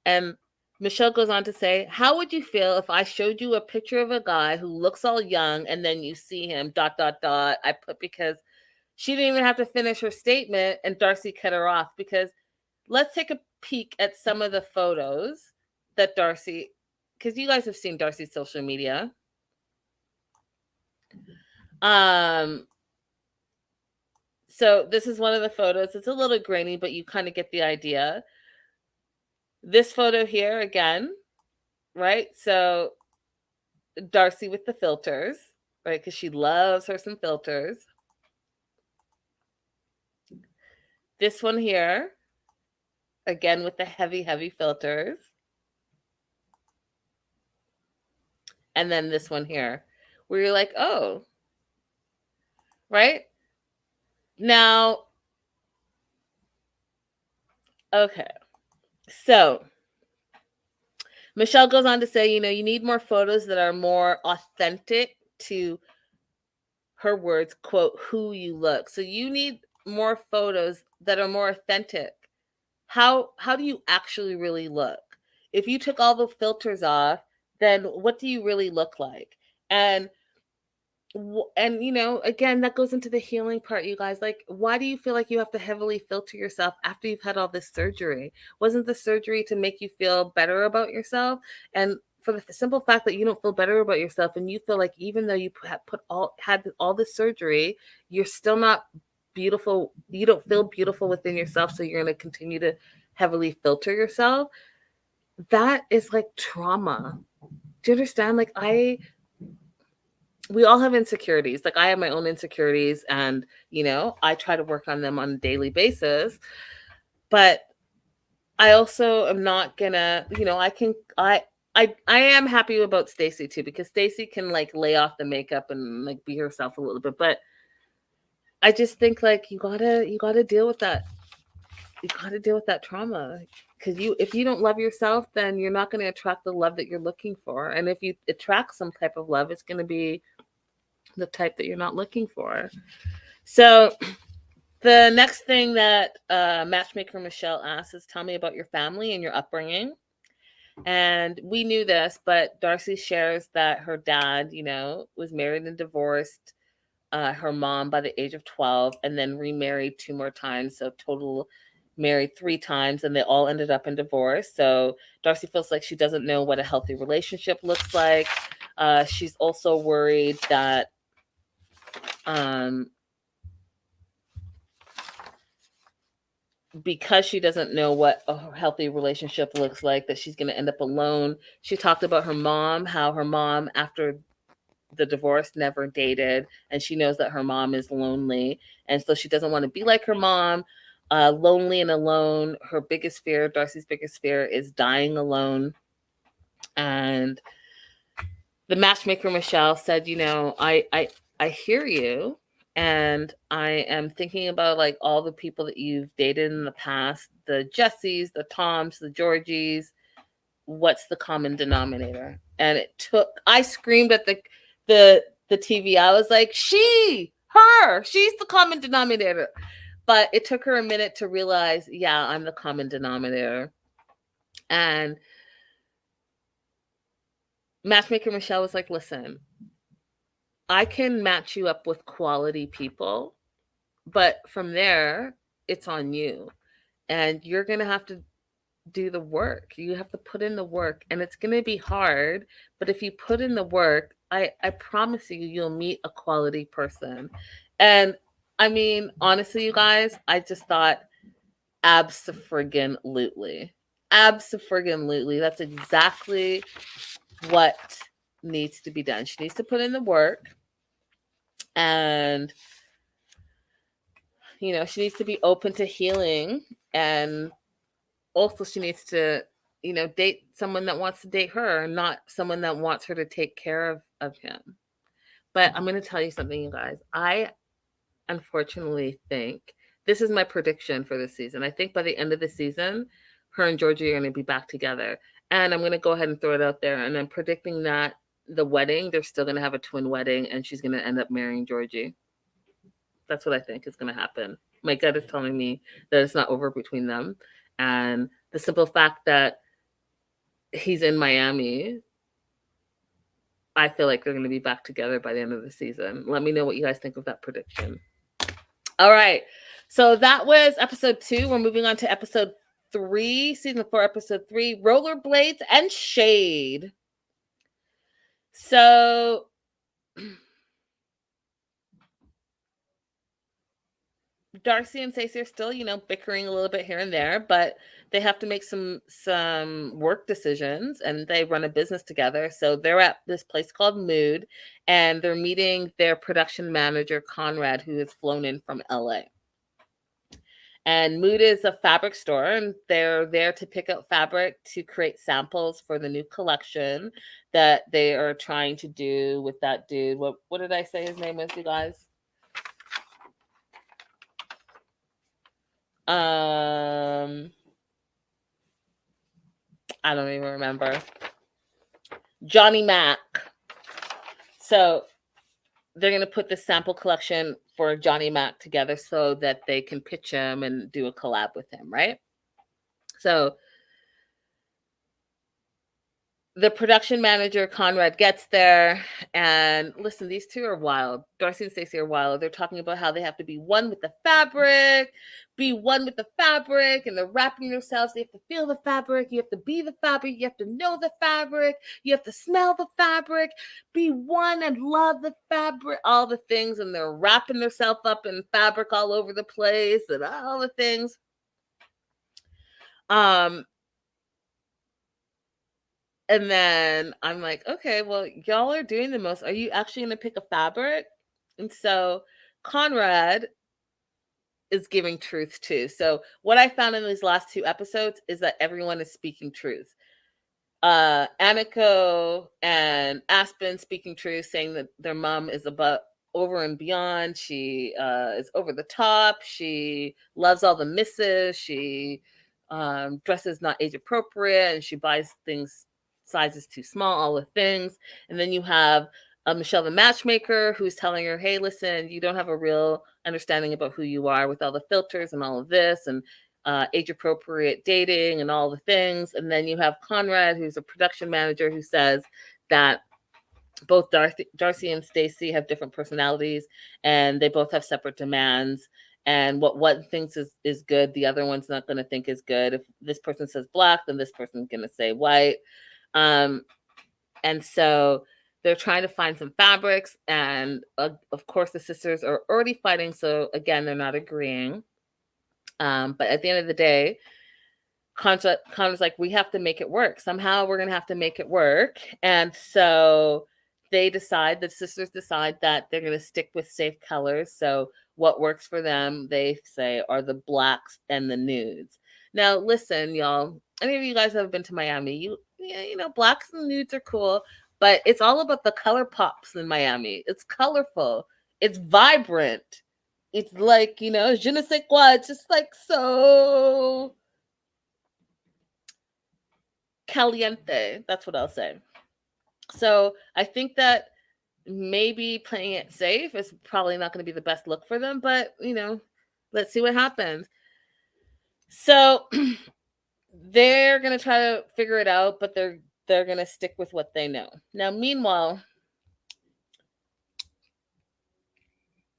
And Michelle goes on to say, how would you feel if I showed you a picture of a guy who looks all young and then you see him ... I put, because she didn't even have to finish her statement and Darcey cut her off. Because let's take a peek at some of the photos that Darcey, because you guys have seen Darcey's social media. So this is one of the photos. It's a little grainy, but you kind of get the idea. This photo here again, right? So Darcey with the filters, right? Because she loves her some filters. This one here, again with the heavy, heavy filters. And then this one here, where you're like, oh, right? Now, okay. So Michelle goes on to say, you know, you need more photos that are more authentic to, her words, quote, who you look. So you need more photos that are more authentic. How do you actually really look? if you took all the filters off, then what do you really look like? And again, that goes into the healing part, you guys. Like, why do you feel like you have to heavily filter yourself after you've had all this surgery? Wasn't the surgery to make you feel better about yourself? And for the simple fact that you don't feel better about yourself, and you feel like even though you had all this surgery, you're still not beautiful. You don't feel beautiful within yourself, so you're going to continue to heavily filter yourself. That is like trauma. Do you understand? Like, we all have insecurities. Like, I have my own insecurities, and I try to work on them on a daily basis. But I also am not gonna, I am happy about Stacey too, because Stacey can like lay off the makeup and like be herself a little bit. But I just think like you gotta deal with that. You gotta deal with that trauma. Because if you don't love yourself, then you're not going to attract the love that you're looking for. And if you attract some type of love, it's going to be the type that you're not looking for. So the next thing that matchmaker Michelle asks is, tell me about your family and your upbringing. And we knew this, but Darcey shares that her dad, was married and divorced her mom by the age of 12, and then remarried 2 more times. So total married 3 times, and they all ended up in divorce. So Darcey feels like she doesn't know what a healthy relationship looks like. She's also worried that because she doesn't know what a healthy relationship looks like, that she's going to end up alone. She talked about her mom, how her mom, after the divorce, never dated, and she knows that her mom is lonely, and so she doesn't want to be like her mom. Lonely and alone. Her biggest fear, Darcey's biggest fear, is dying alone. And the matchmaker Michelle said, I hear you, and I am thinking about like all the people that you've dated in the past, the Jessies, the Toms, the Georgies. What's the common denominator? And I screamed at the TV. I was like, she's the common denominator. But it took her a minute to realize, yeah, I'm the common denominator. And matchmaker Michelle was like, listen, I can match you up with quality people, but from there, it's on you. And you're going to have to do the work. You have to put in the work, and it's going to be hard. But if you put in the work, I promise you'll meet a quality person. And I mean, honestly, you guys, I just thought, abso-friggin-lutely. Abso-friggin-lutely. That's exactly what needs to be done. She needs to put in the work, and she needs to be open to healing, and also she needs to date someone that wants to date her, not someone that wants her to take care of him. But I'm going to tell you something, you guys. I unfortunately think, this is my prediction for this season, I think by the end of the season, her and Georgie are going to be back together. And I'm going to go ahead and throw it out there, and I'm predicting that the wedding, they're still going to have a twin wedding, and she's going to end up marrying Georgie. That's what I think is going to happen. My gut is telling me that it's not over between them. And the simple fact that he's in Miami, I feel like they're going to be back together by the end of the season. Let me know what you guys think of that prediction. All right. So that was episode 2. We're moving on to episode 3, season 4, episode 3, Rollerblades and Shade. So Darcey and Stacey are still, bickering a little bit here and there, but they have to make some work decisions, and they run a business together. So they're at this place called Mood, and they're meeting their production manager, Conrad, who has flown in from LA. And Mood is a fabric store, and they're there to pick out fabric to create samples for the new collection that they are trying to do with that dude. What did I say his name was, you guys? I don't even remember. Johnny Mac. So they're going to put the sample collection for Johnny Mac together so that they can pitch him and do a collab with him, right? So the production manager, Conrad, gets there, and listen, these two are wild. Darcey and Stacey are wild. They're talking about how they have to be one with the fabric, and they're wrapping themselves. They have to feel the fabric. You have to be the fabric. You have to know the fabric. You have to smell the fabric. Be one and love the fabric. All the things, and they're wrapping themselves up in fabric all over the place, and all the things. And then I'm like, okay, well, y'all are doing the most. Are you actually going to pick a fabric? And so Conrad is giving truth too. So what I found in these last two episodes is that everyone is speaking truth. Aniko and Aspen speaking truth, saying that their mom is about over and beyond. She is over the top. She loves all the misses. She dresses not age appropriate, and she buys things sizes too small, all the things. And then you have Michelle the matchmaker, who's telling her, hey, listen, you don't have a real understanding about who you are with all the filters and all of this, and age appropriate dating and all the things. And then you have Conrad, who's a production manager, who says that both Darcey and Stacey have different personalities, and they both have separate demands. And what one thinks is good, the other one's not going to think is good. If this person says black, then this person's going to say white. And so they're trying to find some fabrics, and of course the sisters are already fighting. So again, they're not agreeing. But at the end of the day, Connor's like, we have to make it work. Somehow we're going to have to make it work. And so the sisters decide that they're going to stick with safe colors. So what works for them, they say, are the blacks and the nudes. Now, listen, y'all, any of you guys have been to Miami, you know, blacks and nudes are cool, but it's all about the color pops in Miami. It's colorful. It's vibrant. It's like, you know, je ne sais quoi. It's just like so caliente. That's what I'll say. So I think that maybe playing it safe is probably not going to be the best look for them, but, you know, let's see what happens. So they're going to try to figure it out, but they're going to stick with what they know. Now, meanwhile,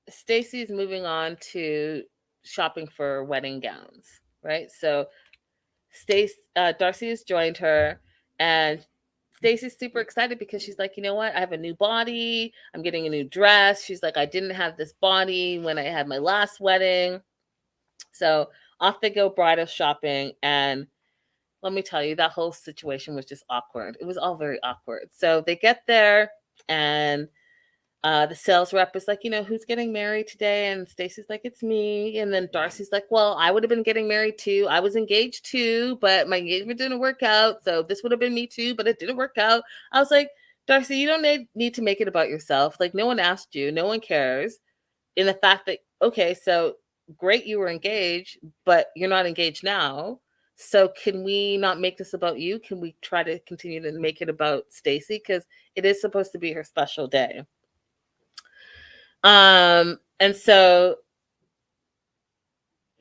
Stacey's moving on to shopping for wedding gowns, right? So Darcey has joined her, and Stacey's super excited because she's like, you know what? I have a new body. I'm getting a new dress. She's like, I didn't have this body when I had my last wedding. So off they go bridal shopping. And let me tell you, that whole situation was just awkward. It was all very awkward. So they get there, and the sales rep is like, you know, who's getting married today? And Stacey's like, it's me. And then Darcey's like, well, I would have been getting married too. I was engaged too, but my engagement didn't work out. So this would have been me too, but it didn't work out. I was like, Darcey, you don't need to make it about yourself. Like, no one asked you. No one cares. In the fact that, okay, so great, you were engaged, but you're not engaged now. So can we not make this about you? Can we try to continue to make it about Stacey? Because it is supposed to be her special day. And so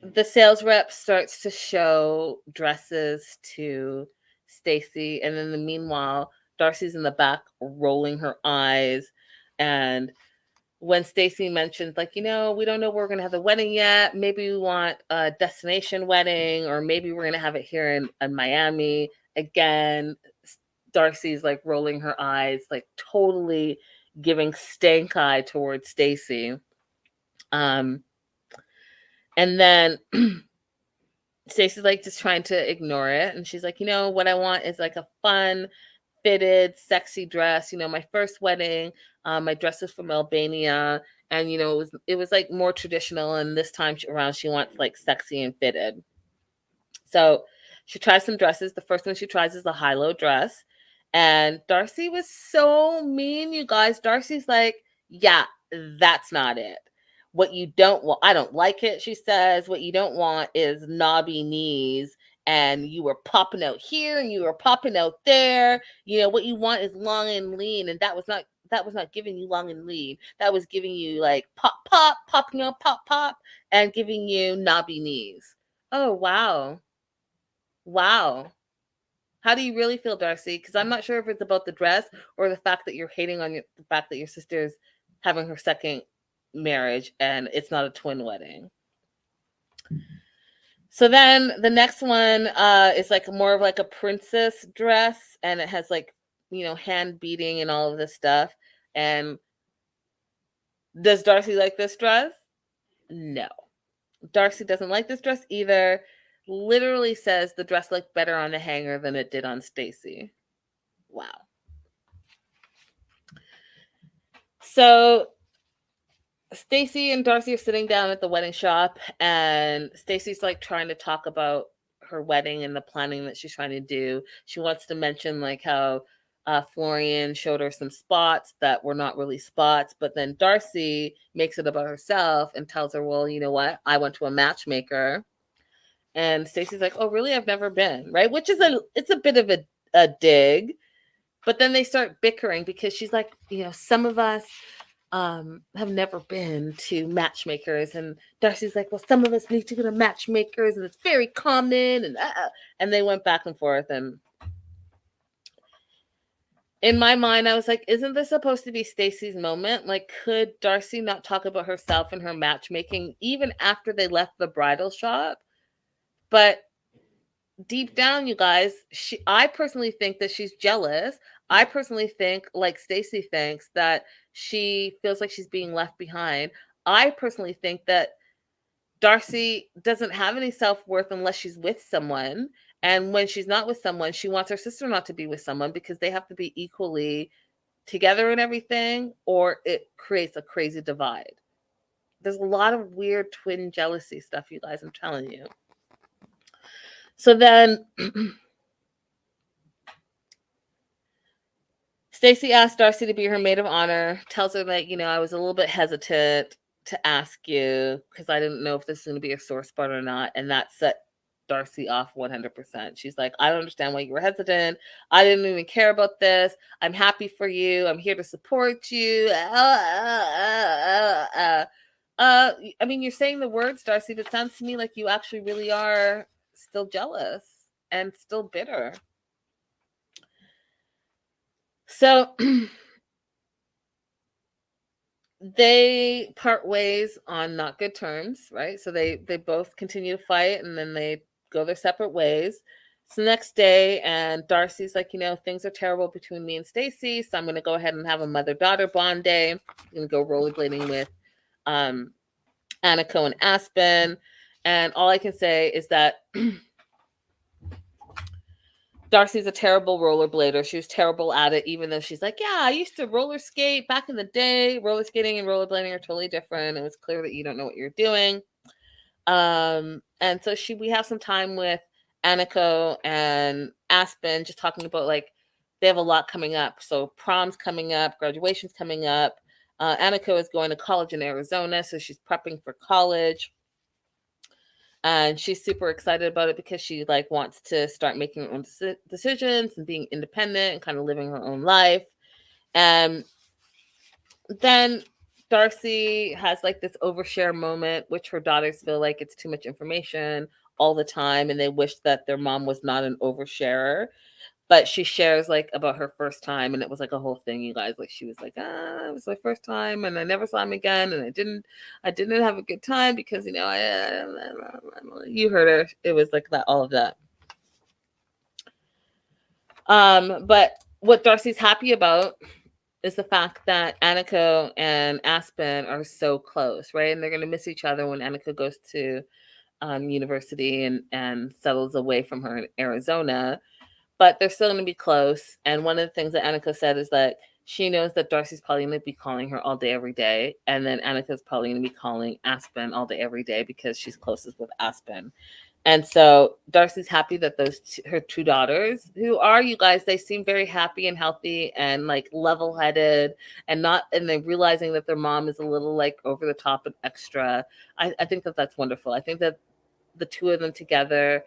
the sales rep starts to show dresses to Stacey, and in the meanwhile, Darcey's in the back rolling her eyes. And when Stacey mentions, like, you know, we don't know where we're gonna have the wedding yet. Maybe we want a destination wedding, or maybe we're gonna have it here in Miami. Again, Darcey's like rolling her eyes, like totally giving stank eye towards Stacey. And then Stacey's like just trying to ignore it. And she's like, you know, what I want is like a fun, fitted, sexy dress. You know, my first wedding, my dress is from Albania. And, you know, it was like more traditional. And this time around, she wants like sexy and fitted. So she tries some dresses. The first one she tries is a high-low dress. And Darcey was so mean, you guys. Darcey's like, yeah, that's not it. What you don't want, I don't like it, she says. What you don't want is knobby knees, and you were popping out here and you were popping out there. You know, what you want is long and lean, and that was not giving you long and lean. That was giving you like pop, pop, popping out, pop, pop, and giving you knobby knees. Oh, wow. Wow. How do you really feel, Darcey? Because I'm not sure if it's about the dress or the fact that you're hating on the fact that your sister's having her second marriage and it's not a twin wedding. So then the next one is like more of like a princess dress, and it has like, hand beating and all of this stuff. And does Darcey like this dress? No. Darcey doesn't like this dress either. Literally says the dress looked better on the hanger than it did on Stacey. Wow. So Stacey and Darcey are sitting down at the wedding shop, and Stacey's like trying to talk about her wedding and the planning that she's trying to do. She wants to mention like how Florian showed her some spots that were not really spots, but then Darcey makes it about herself and tells her, well, you know what? I went to a matchmaker. And Stacey's like, oh, really? I've never been, right? Which is it's a bit of a dig. But then they start bickering because she's like, some of us have never been to matchmakers, and Darcey's like, well, some of us need to go to matchmakers, and it's very common, and they went back and forth. And in my mind, I was like, isn't this supposed to be Stacey's moment? Like, could Darcey not talk about herself and her matchmaking even after they left the bridal shop? But deep down, you guys, I personally think that she's jealous. I personally think, like Stacey thinks, that she feels like she's being left behind. I personally think that Darcey doesn't have any self-worth unless she's with someone. And when she's not with someone, she wants her sister not to be with someone because they have to be equally together and everything, or it creates a crazy divide. There's a lot of weird twin jealousy stuff, you guys, I'm telling you. So then Stacey asked Darcey to be her maid of honor, tells her that, I was a little bit hesitant to ask you because I didn't know if this was going to be a sore spot or not. And that set Darcey off 100%. She's like, I don't understand why you were hesitant. I didn't even care about this. I'm happy for you. I'm here to support you. I mean, you're saying the words, Darcey, but it sounds to me like you actually really are still jealous and still bitter. So they part ways on not good terms, right? So they both continue to fight, and then they go their separate ways. It's the next day, and Darcey's like, things are terrible between me and Stacey, so I'm going to go ahead and have a mother-daughter bond day. I'm going to go rollerblading with Aniko and Aspen. And all I can say is that Darcey's a terrible rollerblader. She was terrible at it, even though she's like, yeah, I used to roller skate back in the day. Roller skating and rollerblading are totally different. It was clear that you don't know what you're doing. And so we have some time with Aniko and Aspen, just talking about like they have a lot coming up. So prom's coming up, graduation's coming up. Aniko is going to college in Arizona, so she's prepping for college. And she's super excited about it because she like wants to start making her own decisions and being independent and kind of living her own life. And then Darcey has like this overshare moment, which her daughters feel like it's too much information all the time, and they wish that their mom was not an oversharer. But she shares like about her first time, and it was like a whole thing, you guys. Like she was like, it was my first time, and I never saw him again, and I didn't have a good time because you heard her. It was like that, all of that. But what Darcey's happy about is the fact that Aniko and Aspen are so close, right? And they're going to miss each other when Aniko goes to university and settles away from her in Arizona. But they're still going to be close. And one of the things that Aniko said is that she knows that Darcey's probably going to be calling her all day, every day. And then Anika's probably going to be calling Aspen all day, every day because she's closest with Aspen. And so Darcey's happy that her two daughters, who are, you guys, they seem very happy and healthy and like level-headed and they're realizing that their mom is a little like over the top and extra. I think that that's wonderful. I think that the two of them together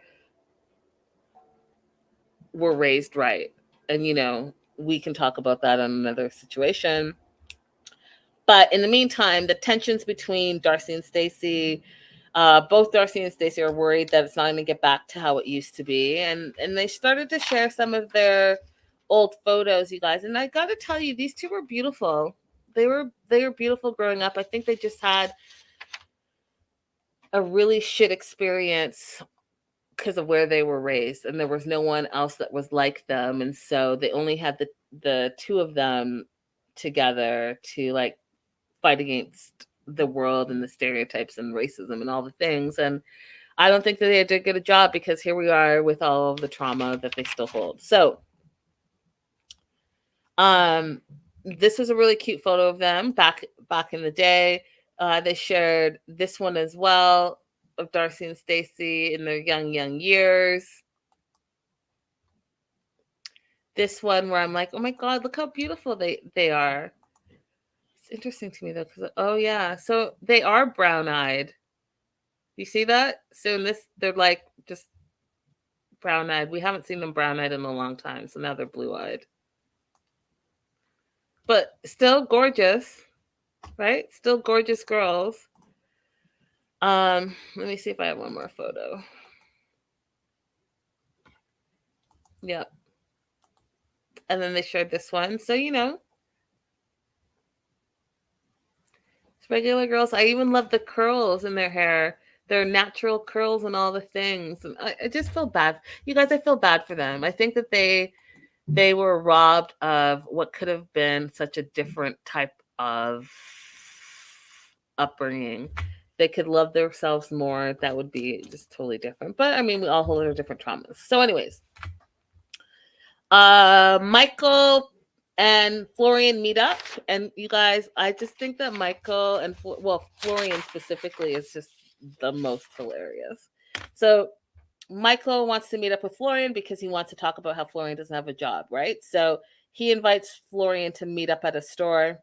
were raised right. And, we can talk about that on another situation. But in the meantime, the tensions between Darcey and Stacey Both Darcey and Stacey are worried that it's not going to get back to how it used to be, and they started to share some of their old photos, you guys. And I got to tell you, these two were beautiful. They were beautiful growing up. I think they just had a really shit experience because of where they were raised, and there was no one else that was like them, and so they only had the two of them together to like fight against the world and the stereotypes and racism and all the things. And I don't think that they did get a job, because here we are with all of the trauma that they still hold. So this was a really cute photo of them back in the day. They shared this one as well of Darcey and Stacey in their young years. This one where I'm like, oh my God, look how beautiful they are. It's interesting to me though, because oh yeah, so they are brown-eyed. You see that? So in this, they're like just brown-eyed. We haven't seen them brown-eyed in a long time, so now they're blue-eyed. But still gorgeous, right? Still gorgeous girls. Let me see if I have one more photo. Yep. And then they shared this one. So, you know, it's regular girls. I even love the curls in their hair. Their natural curls and all the things. And I just feel bad. You guys, I feel bad for them. I think that they were robbed of what could have been such a different type of upbringing. They could love themselves more. That would be just totally different. But I mean, we all hold our different traumas. So anyways, Michael and Florian meet up, and you guys, I just think that Michael and Florian specifically is just the most hilarious. So Michael wants to meet up with Florian because he wants to talk about how Florian doesn't have a job, right? So he invites Florian to meet up at a store,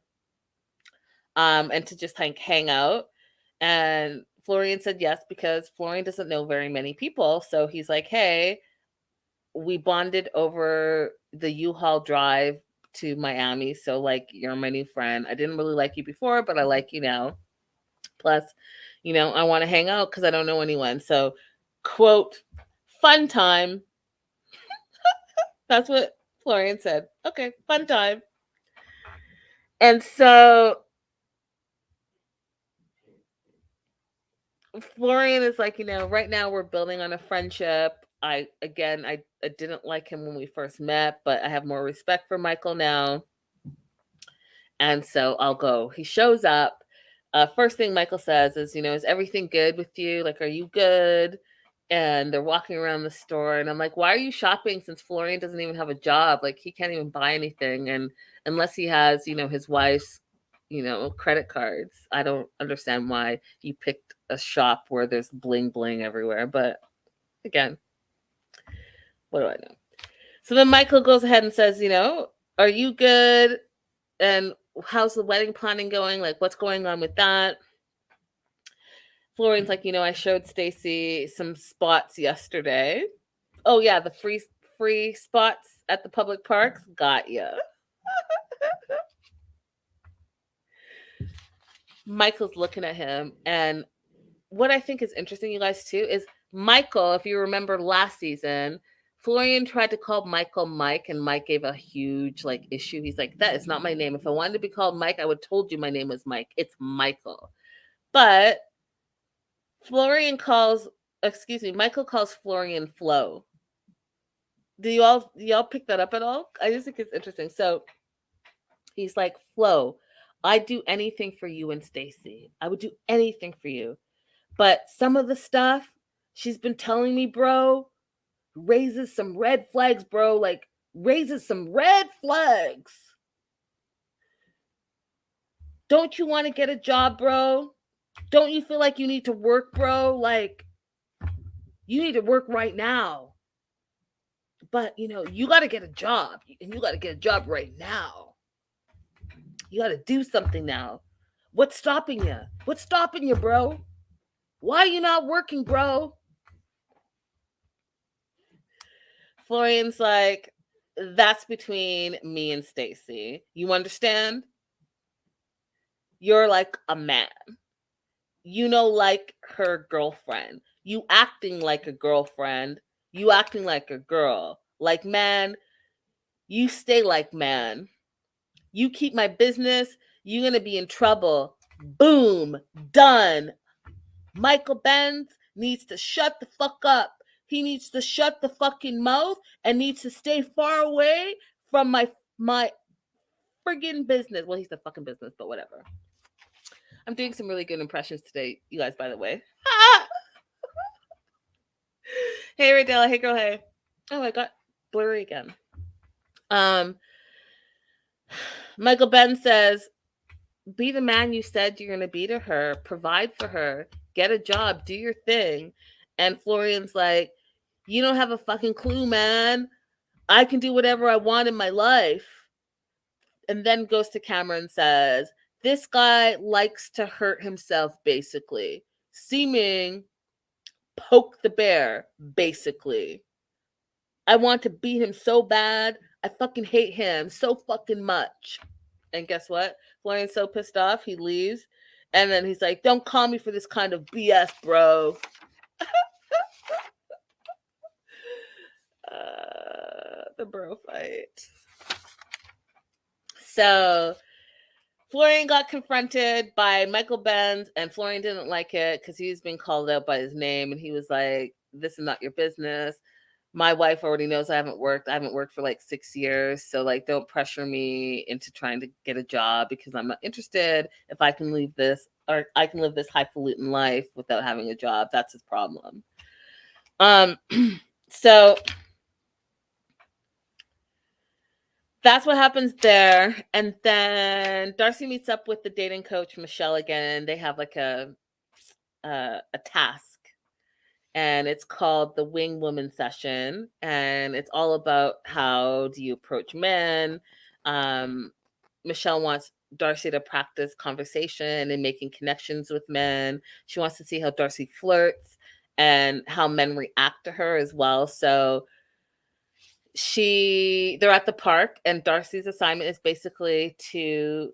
and to just like hang out. And Florian said yes, because Florian doesn't know very many people. So he's like, hey, we bonded over the U-Haul drive to Miami. So like, you're my new friend. I didn't really like you before, but I like you now. Plus, you know, I want to hang out because I don't know anyone. So, quote, fun time. That's what Florian said. Okay, fun time. And so Florian is like, you know, right now we're building on a friendship. I didn't like him when we first met, but I have more respect for Michael now. And so I'll go. He shows up. First thing Michael says is, you know, is everything good with you? Like, are you good? And they're walking around the store, and I'm like, why are you shopping since Florian doesn't even have a job? Like, he can't even buy anything. And unless he has, you know, his wife's, you know, credit cards. I don't understand why you picked a shop where there's bling bling everywhere. But again, what do I know? So then Michael goes ahead and says, you know, are you good? And how's the wedding planning going? Like, what's going on with that? Florian's like, you know, I showed Stacey some spots yesterday. Oh yeah, the free spots at the public parks. Got ya. Michael's looking at him, and what I think is interesting, you guys, too, is Michael, if you remember last season, Florian tried to call Michael Mike, and Mike gave a huge like issue. He's like, that is not my name. If I wanted to be called Mike, I would have told you my name was Mike. It's Michael. But Michael calls Florian Flo. Do y'all pick that up at all? I just think it's interesting. So he's like, Flo, I'd do anything for you and Stacey. I would do anything for you. But some of the stuff she's been telling me, bro, raises some red flags, bro. Like, raises some red flags. Don't you want to get a job, bro? Don't you feel like you need to work, bro? Like, you need to work right now. But, you know, you got to get a job. And you got to get a job right now. You got to do something now. What's stopping you? What's stopping you, bro? Why are you not working, bro? Florian's like, that's between me and Stacey. You understand? You're like a man. like her girlfriend. You acting like a girlfriend. You acting like a girl. Like, man, you stay like man. You keep my business, you're going to be in trouble. Boom. Done. Michael Benz needs to shut the fuck up. He needs to shut the fucking mouth and needs to stay far away from my friggin' business. Well, he's the fucking business, but whatever. I'm doing some really good impressions today, you guys, by the way. Hey, Radella. Hey, girl. Hey. Oh, I got blurry again. Michael Benz says, be the man you said you're going to be to her, provide for her, get a job, do your thing. And Florian's like, you don't have a fucking clue, man. I can do whatever I want in my life. And then goes to camera and says, this guy likes to hurt himself, basically. Seeming poke the bear, basically. I want to beat him so bad. I fucking hate him so fucking much. And guess what? Florian's so pissed off, he leaves. And then he's like, don't call me for this kind of BS, bro. The bro fight. So Florian got confronted by Michael Benz, and Florian didn't like it because he's been called out by his name. And he was like, this is not your business. My wife already knows I haven't worked. I haven't worked for like 6 years. So like, don't pressure me into trying to get a job because I'm not interested. If I can leave this, or I can live this highfalutin life without having a job, that's his problem. So that's what happens there. And then Darcey meets up with the dating coach, Michelle, again. They have like a task. And it's called the Wing Woman Session. And it's all about how do you approach men. Michelle wants Darcey to practice conversation and making connections with men. She wants to see how Darcey flirts and how men react to her as well. So they're at the park, and Darcey's assignment is basically to,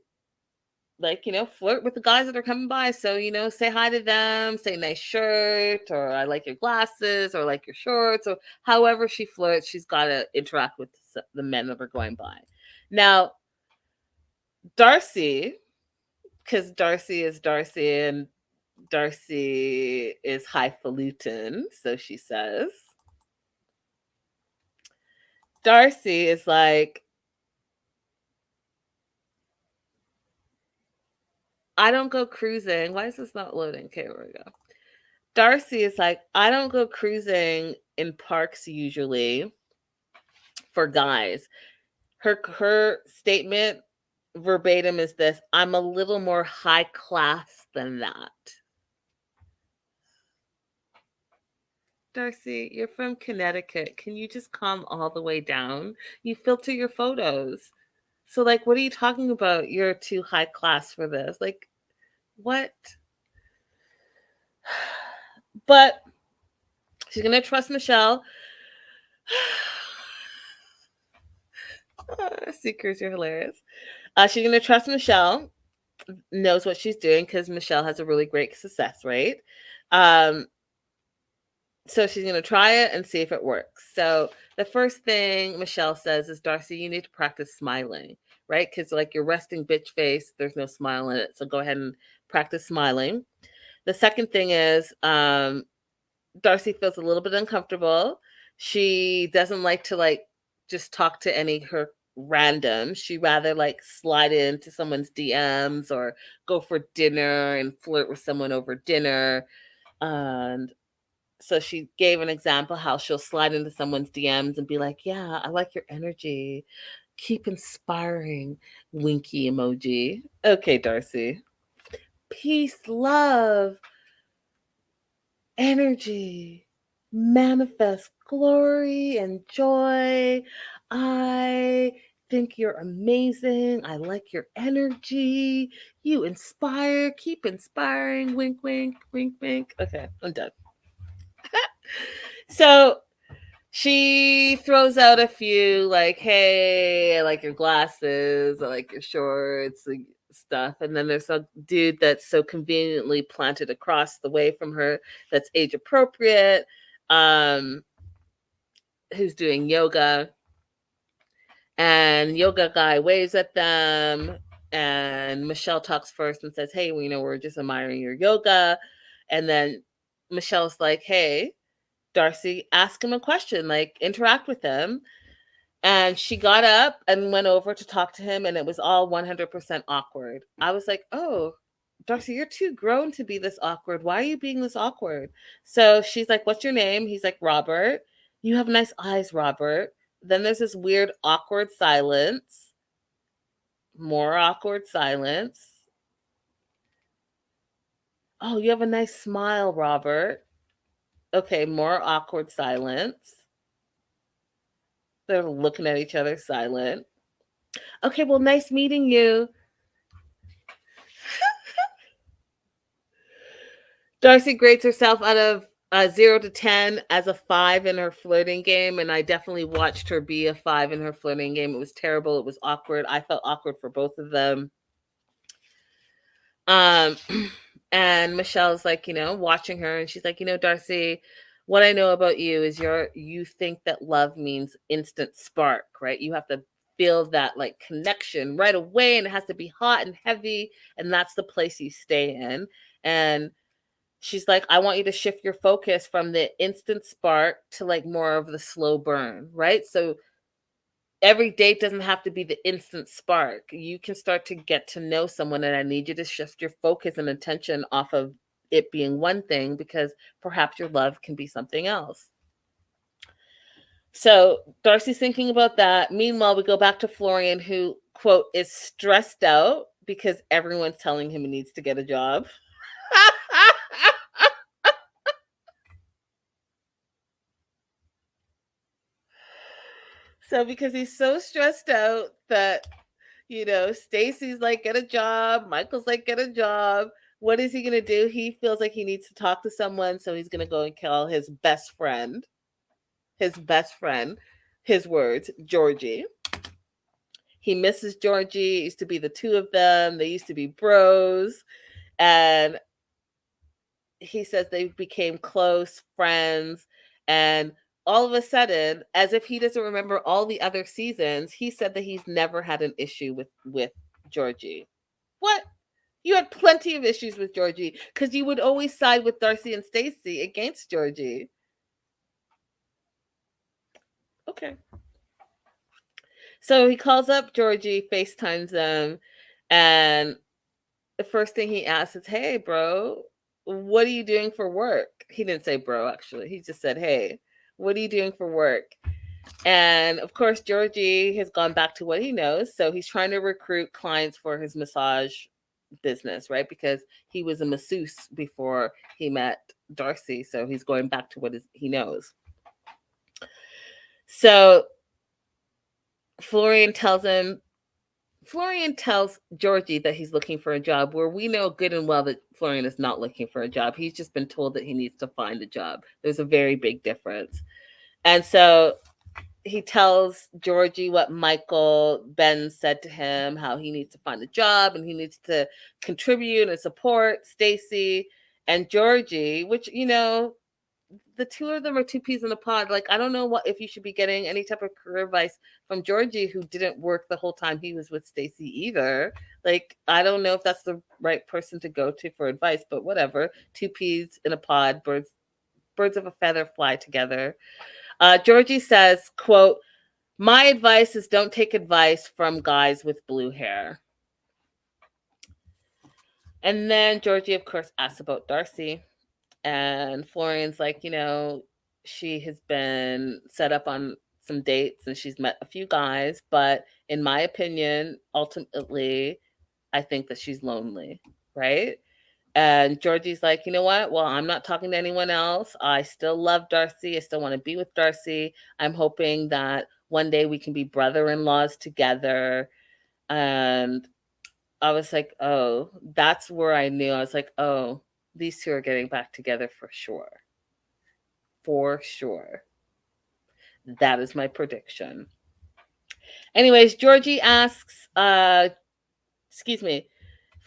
like, flirt with the guys that are coming by. So, say hi to them, say nice shirt, or I like your glasses, or like your shorts, or however she flirts, she's got to interact with the men that are going by. Now, Darcey, because Darcey is Darcey and Darcey is highfalutin, so she says. Darcey is like, I don't go cruising. Why is this not loading? Okay, here we go. Darcey is like, I don't go cruising in parks usually for guys. Her statement verbatim is this: I'm a little more high class than that. Darcey, you're from Connecticut. Can you just calm all the way down? You filter your photos. So, like, what are you talking about? You're too high class for this. Like, what? But she's going to trust Michelle. Seekers, you're hilarious. She's going to trust Michelle, knows what she's doing because Michelle has a really great success rate. So she's going to try it and see if it works. So the first thing Michelle says is, Darcey, you need to practice smiling, right? Because like your resting bitch face, there's no smile in it. So go ahead and practice smiling. The second thing is Darcey feels a little bit uncomfortable. She doesn't like to like just talk to any her random. She rather like slide into someone's DMs or go for dinner and flirt with someone over dinner. And so she gave an example how she'll slide into someone's DMs and be like, yeah, I like your energy. Keep inspiring. Winky emoji. Okay, Darcey. Peace, love, energy, manifest glory and joy. I think you're amazing. I like your energy. You inspire. Keep inspiring. Wink, wink, wink, wink. Okay, I'm done. So she throws out a few like, hey, I like your glasses. I like your shorts. stuff. And then there's a dude that's so conveniently planted across the way from her that's age appropriate, who's doing yoga. And yoga guy waves at them. And Michelle talks first and says, hey, we're just admiring your yoga. And then Michelle's like, hey, Darcey, ask him a question, like interact with him. And she got up and went over to talk to him, and it was all 100% awkward. I was like, oh, Darcey, you're too grown to be this awkward. Why are you being this awkward? So she's like, what's your name? He's like, Robert. You have nice eyes, Robert. Then there's this weird, awkward silence. More awkward silence. Oh, you have a nice smile, Robert. Okay, more awkward silence. They're looking at each other silent. Okay, well, nice meeting you. Darcey grades herself out of 0 to 10 as a 5 in her flirting game, and I definitely watched her be a 5 in her flirting game. It was terrible. It was awkward. I felt awkward for both of them. And Michelle's like, watching her, and she's like, Darcey, what I know about you is you think that love means instant spark, right? You have to feel that like connection right away, and it has to be hot and heavy, and that's the place you stay in. And she's like, I want you to shift your focus from the instant spark to like more of the slow burn, right? So every date doesn't have to be the instant spark. You can start to get to know someone, and I need you to shift your focus and attention off of it being one thing, because perhaps your love can be something else. So Darcey's thinking about that. Meanwhile, we go back to Florian, who, quote, is stressed out because everyone's telling him he needs to get a job. So because he's so stressed out that, Stacey's like, get a job. Michael's like, get a job. What is he going to do? He feels like he needs to talk to someone. So he's going to go and call his best friend, his words, Georgie. He misses Georgie. It used to be the two of them. They used to be bros. And he says they became close friends. And all of a sudden, as if he doesn't remember all the other seasons, he said that he's never had an issue with Georgie. What? You had plenty of issues with Georgie, because you would always side with Darcey and Stacey against Georgie. Okay. So he calls up Georgie, FaceTimes them, and the first thing he asks is, hey, bro, what are you doing for work? He didn't say bro, actually. He just said, hey, what are you doing for work? And of course, Georgie has gone back to what he knows. So he's trying to recruit clients for his massage business, right? Because he was a masseuse before he met Darcey. So he's going back to what he knows. So Florian tells Georgie that he's looking for a job, where we know good and well that Florian is not looking for a job. He's just been told that he needs to find a job. There's a very big difference. And so he tells Georgie what Michael Ben said to him, how he needs to find a job and he needs to contribute and support Stacey and Georgie, which, the two of them are two peas in a pod. Like, I don't know what if you should be getting any type of career advice from Georgie, who didn't work the whole time he was with Stacey either. Like, I don't know if that's the right person to go to for advice, but whatever. Two peas in a pod, birds of a feather fly together. Georgie says, quote, my advice is don't take advice from guys with blue hair. And then Georgie, of course, asks about Darcey. And Florian's like, she has been set up on some dates and she's met a few guys. But in my opinion, ultimately, I think that she's lonely, right? And Georgie's like, you know what? Well, I'm not talking to anyone else. I still love Darcey. I still want to be with Darcey. I'm hoping that one day we can be brother-in-laws together. And I was like, oh, that's where I knew. I was like, oh, these two are getting back together for sure. For sure. That is my prediction. Anyways, Georgie asks, excuse me,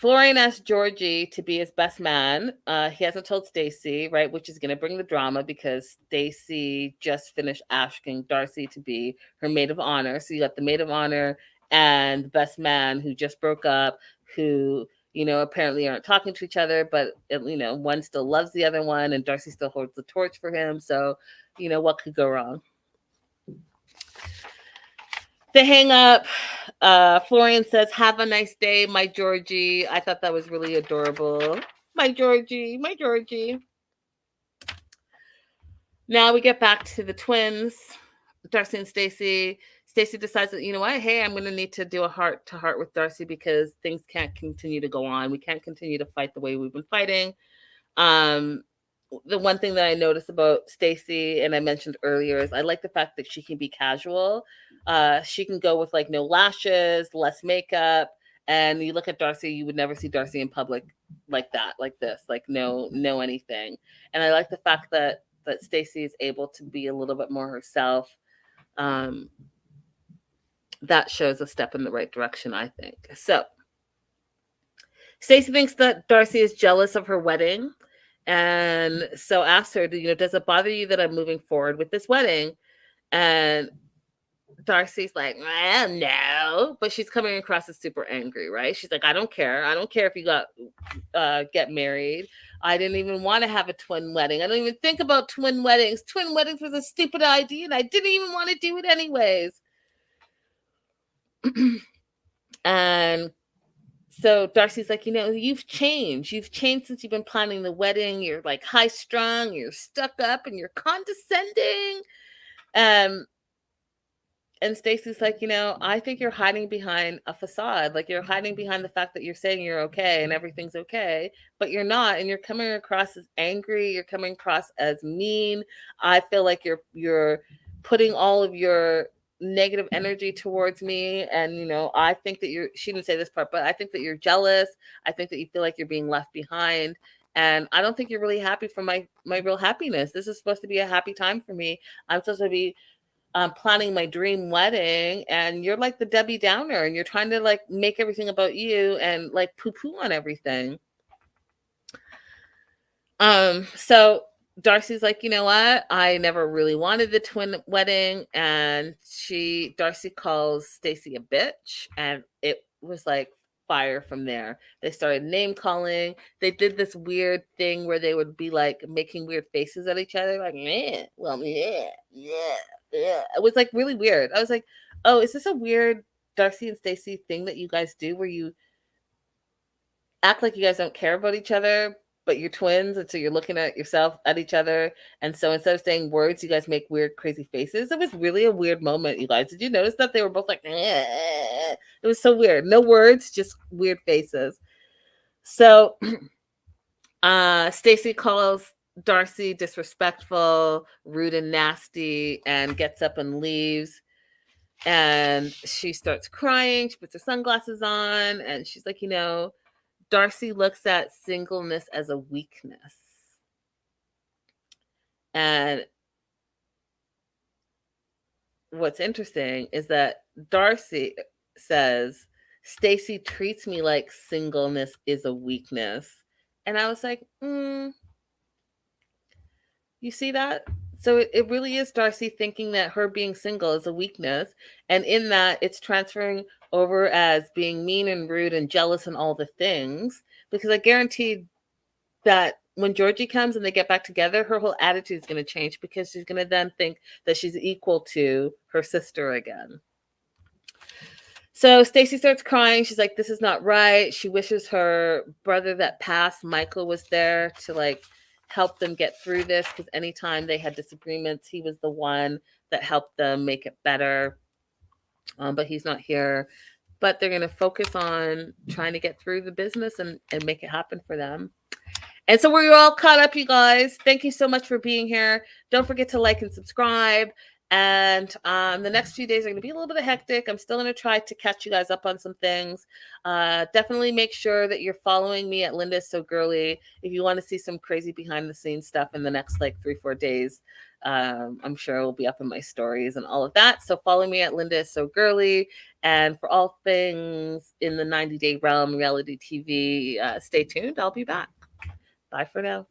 Florian asked Georgie to be his best man. He hasn't told Stacey, right, which is going to bring the drama because Stacey just finished asking Darcey to be her maid of honor. So you got the maid of honor and the best man who just broke up, who, you know, apparently aren't talking to each other, but, you know, one still loves the other one and Darcey still holds the torch for him. So, you know, what could go wrong? They hang up. Florian says, "Have a nice day, my Georgie." I thought that was really adorable. My Georgie, my Georgie. Now we get back to the twins, Darcey and Stacey. Stacey decides that, you know what, hey, I'm going to need to do a heart-to-heart with Darcey because things can't continue to go on. We can't continue to fight the way we've been fighting. The one thing that I noticed about Stacey, and I mentioned earlier, is I like the fact that she can be casual. She can go with like no lashes, less makeup. And you look at Darcey, you would never see Darcey in public like that, like this, like no anything. And I like the fact that Stacey is able to be a little bit more herself. That shows a step in the right direction, I think. So Stacey thinks that Darcey is jealous of her wedding. And so asks her, you know, does it bother you that I'm moving forward with this wedding? And Darcey's like, no, but she's coming across as super angry, right? She's like, I don't care. I don't care if you get married. I didn't even want to have a twin wedding. I don't even think about twin weddings. Twin weddings was a stupid idea, and I didn't even want to do it anyways. And so Darcey's like, you know, you've changed. You've changed since you've been planning the wedding. You're like high strung, you're stuck up, and you're condescending. And Stacey's like, you know, I think you're hiding behind a facade. Like you're hiding behind the fact that you're saying you're okay and everything's okay, but you're not. And you're coming across as angry. You're coming across as mean. I feel like you're putting all of your negative energy towards me. And, you know, I think that she didn't say this part, but I think that you're jealous. I think that you feel like you're being left behind. And I don't think you're really happy for my real happiness. This is supposed to be a happy time for me. I'm supposed to be planning my dream wedding, and you're like the Debbie Downer, and you're trying to like make everything about you and like poo-poo on everything. So Darcey's like, you know what? I never really wanted the twin wedding, and Darcey calls Stacey a bitch, and it was like fire from there. They started name calling. They did this weird thing where they would be like making weird faces at each other, like, man, well, yeah. It was like really weird. I was like, oh, is this a weird Darcey and Stacey thing that you guys do where you act like you guys don't care about each other, but you're twins, and so you're looking at yourself at each other, and so instead of saying words, you guys make weird, crazy faces? It was really a weird moment, you guys. Did you notice that they were both like, it was so weird. No words, just weird faces. So Stacey calls Darcey disrespectful, rude, and nasty, and gets up and leaves. And she starts crying. She puts her sunglasses on, and she's like, you know, Darcey looks at singleness as a weakness. And what's interesting is that Darcey says, Stacey treats me like singleness is a weakness. And I was like, you see that? So it really is Darcey thinking that her being single is a weakness. And in that, it's transferring over as being mean and rude and jealous and all the things. Because I guarantee that when Georgie comes and they get back together, her whole attitude is going to change because she's going to then think that she's equal to her sister again. So Stacey starts crying. She's like, this is not right. She wishes her brother that passed, Michael, was there to like help them get through this, because anytime they had disagreements, he was the one that helped them make it better. But he's not here. But they're going to focus on trying to get through the business and make it happen for them. And so we're all caught up, you guys. Thank you so much for being here. Don't forget to like and subscribe. And the next few days are going to be a little bit hectic. I'm still going to try to catch you guys up on some things. Definitely make sure that you're following me at Linda So Girlie if you want to see some crazy behind the scenes stuff in the next like 3-4 days. I'm sure it will be up in my stories and all of that. So follow me at Linda So Girlie. And for all things in the 90-day realm, reality TV, stay tuned. I'll be back. Bye for now.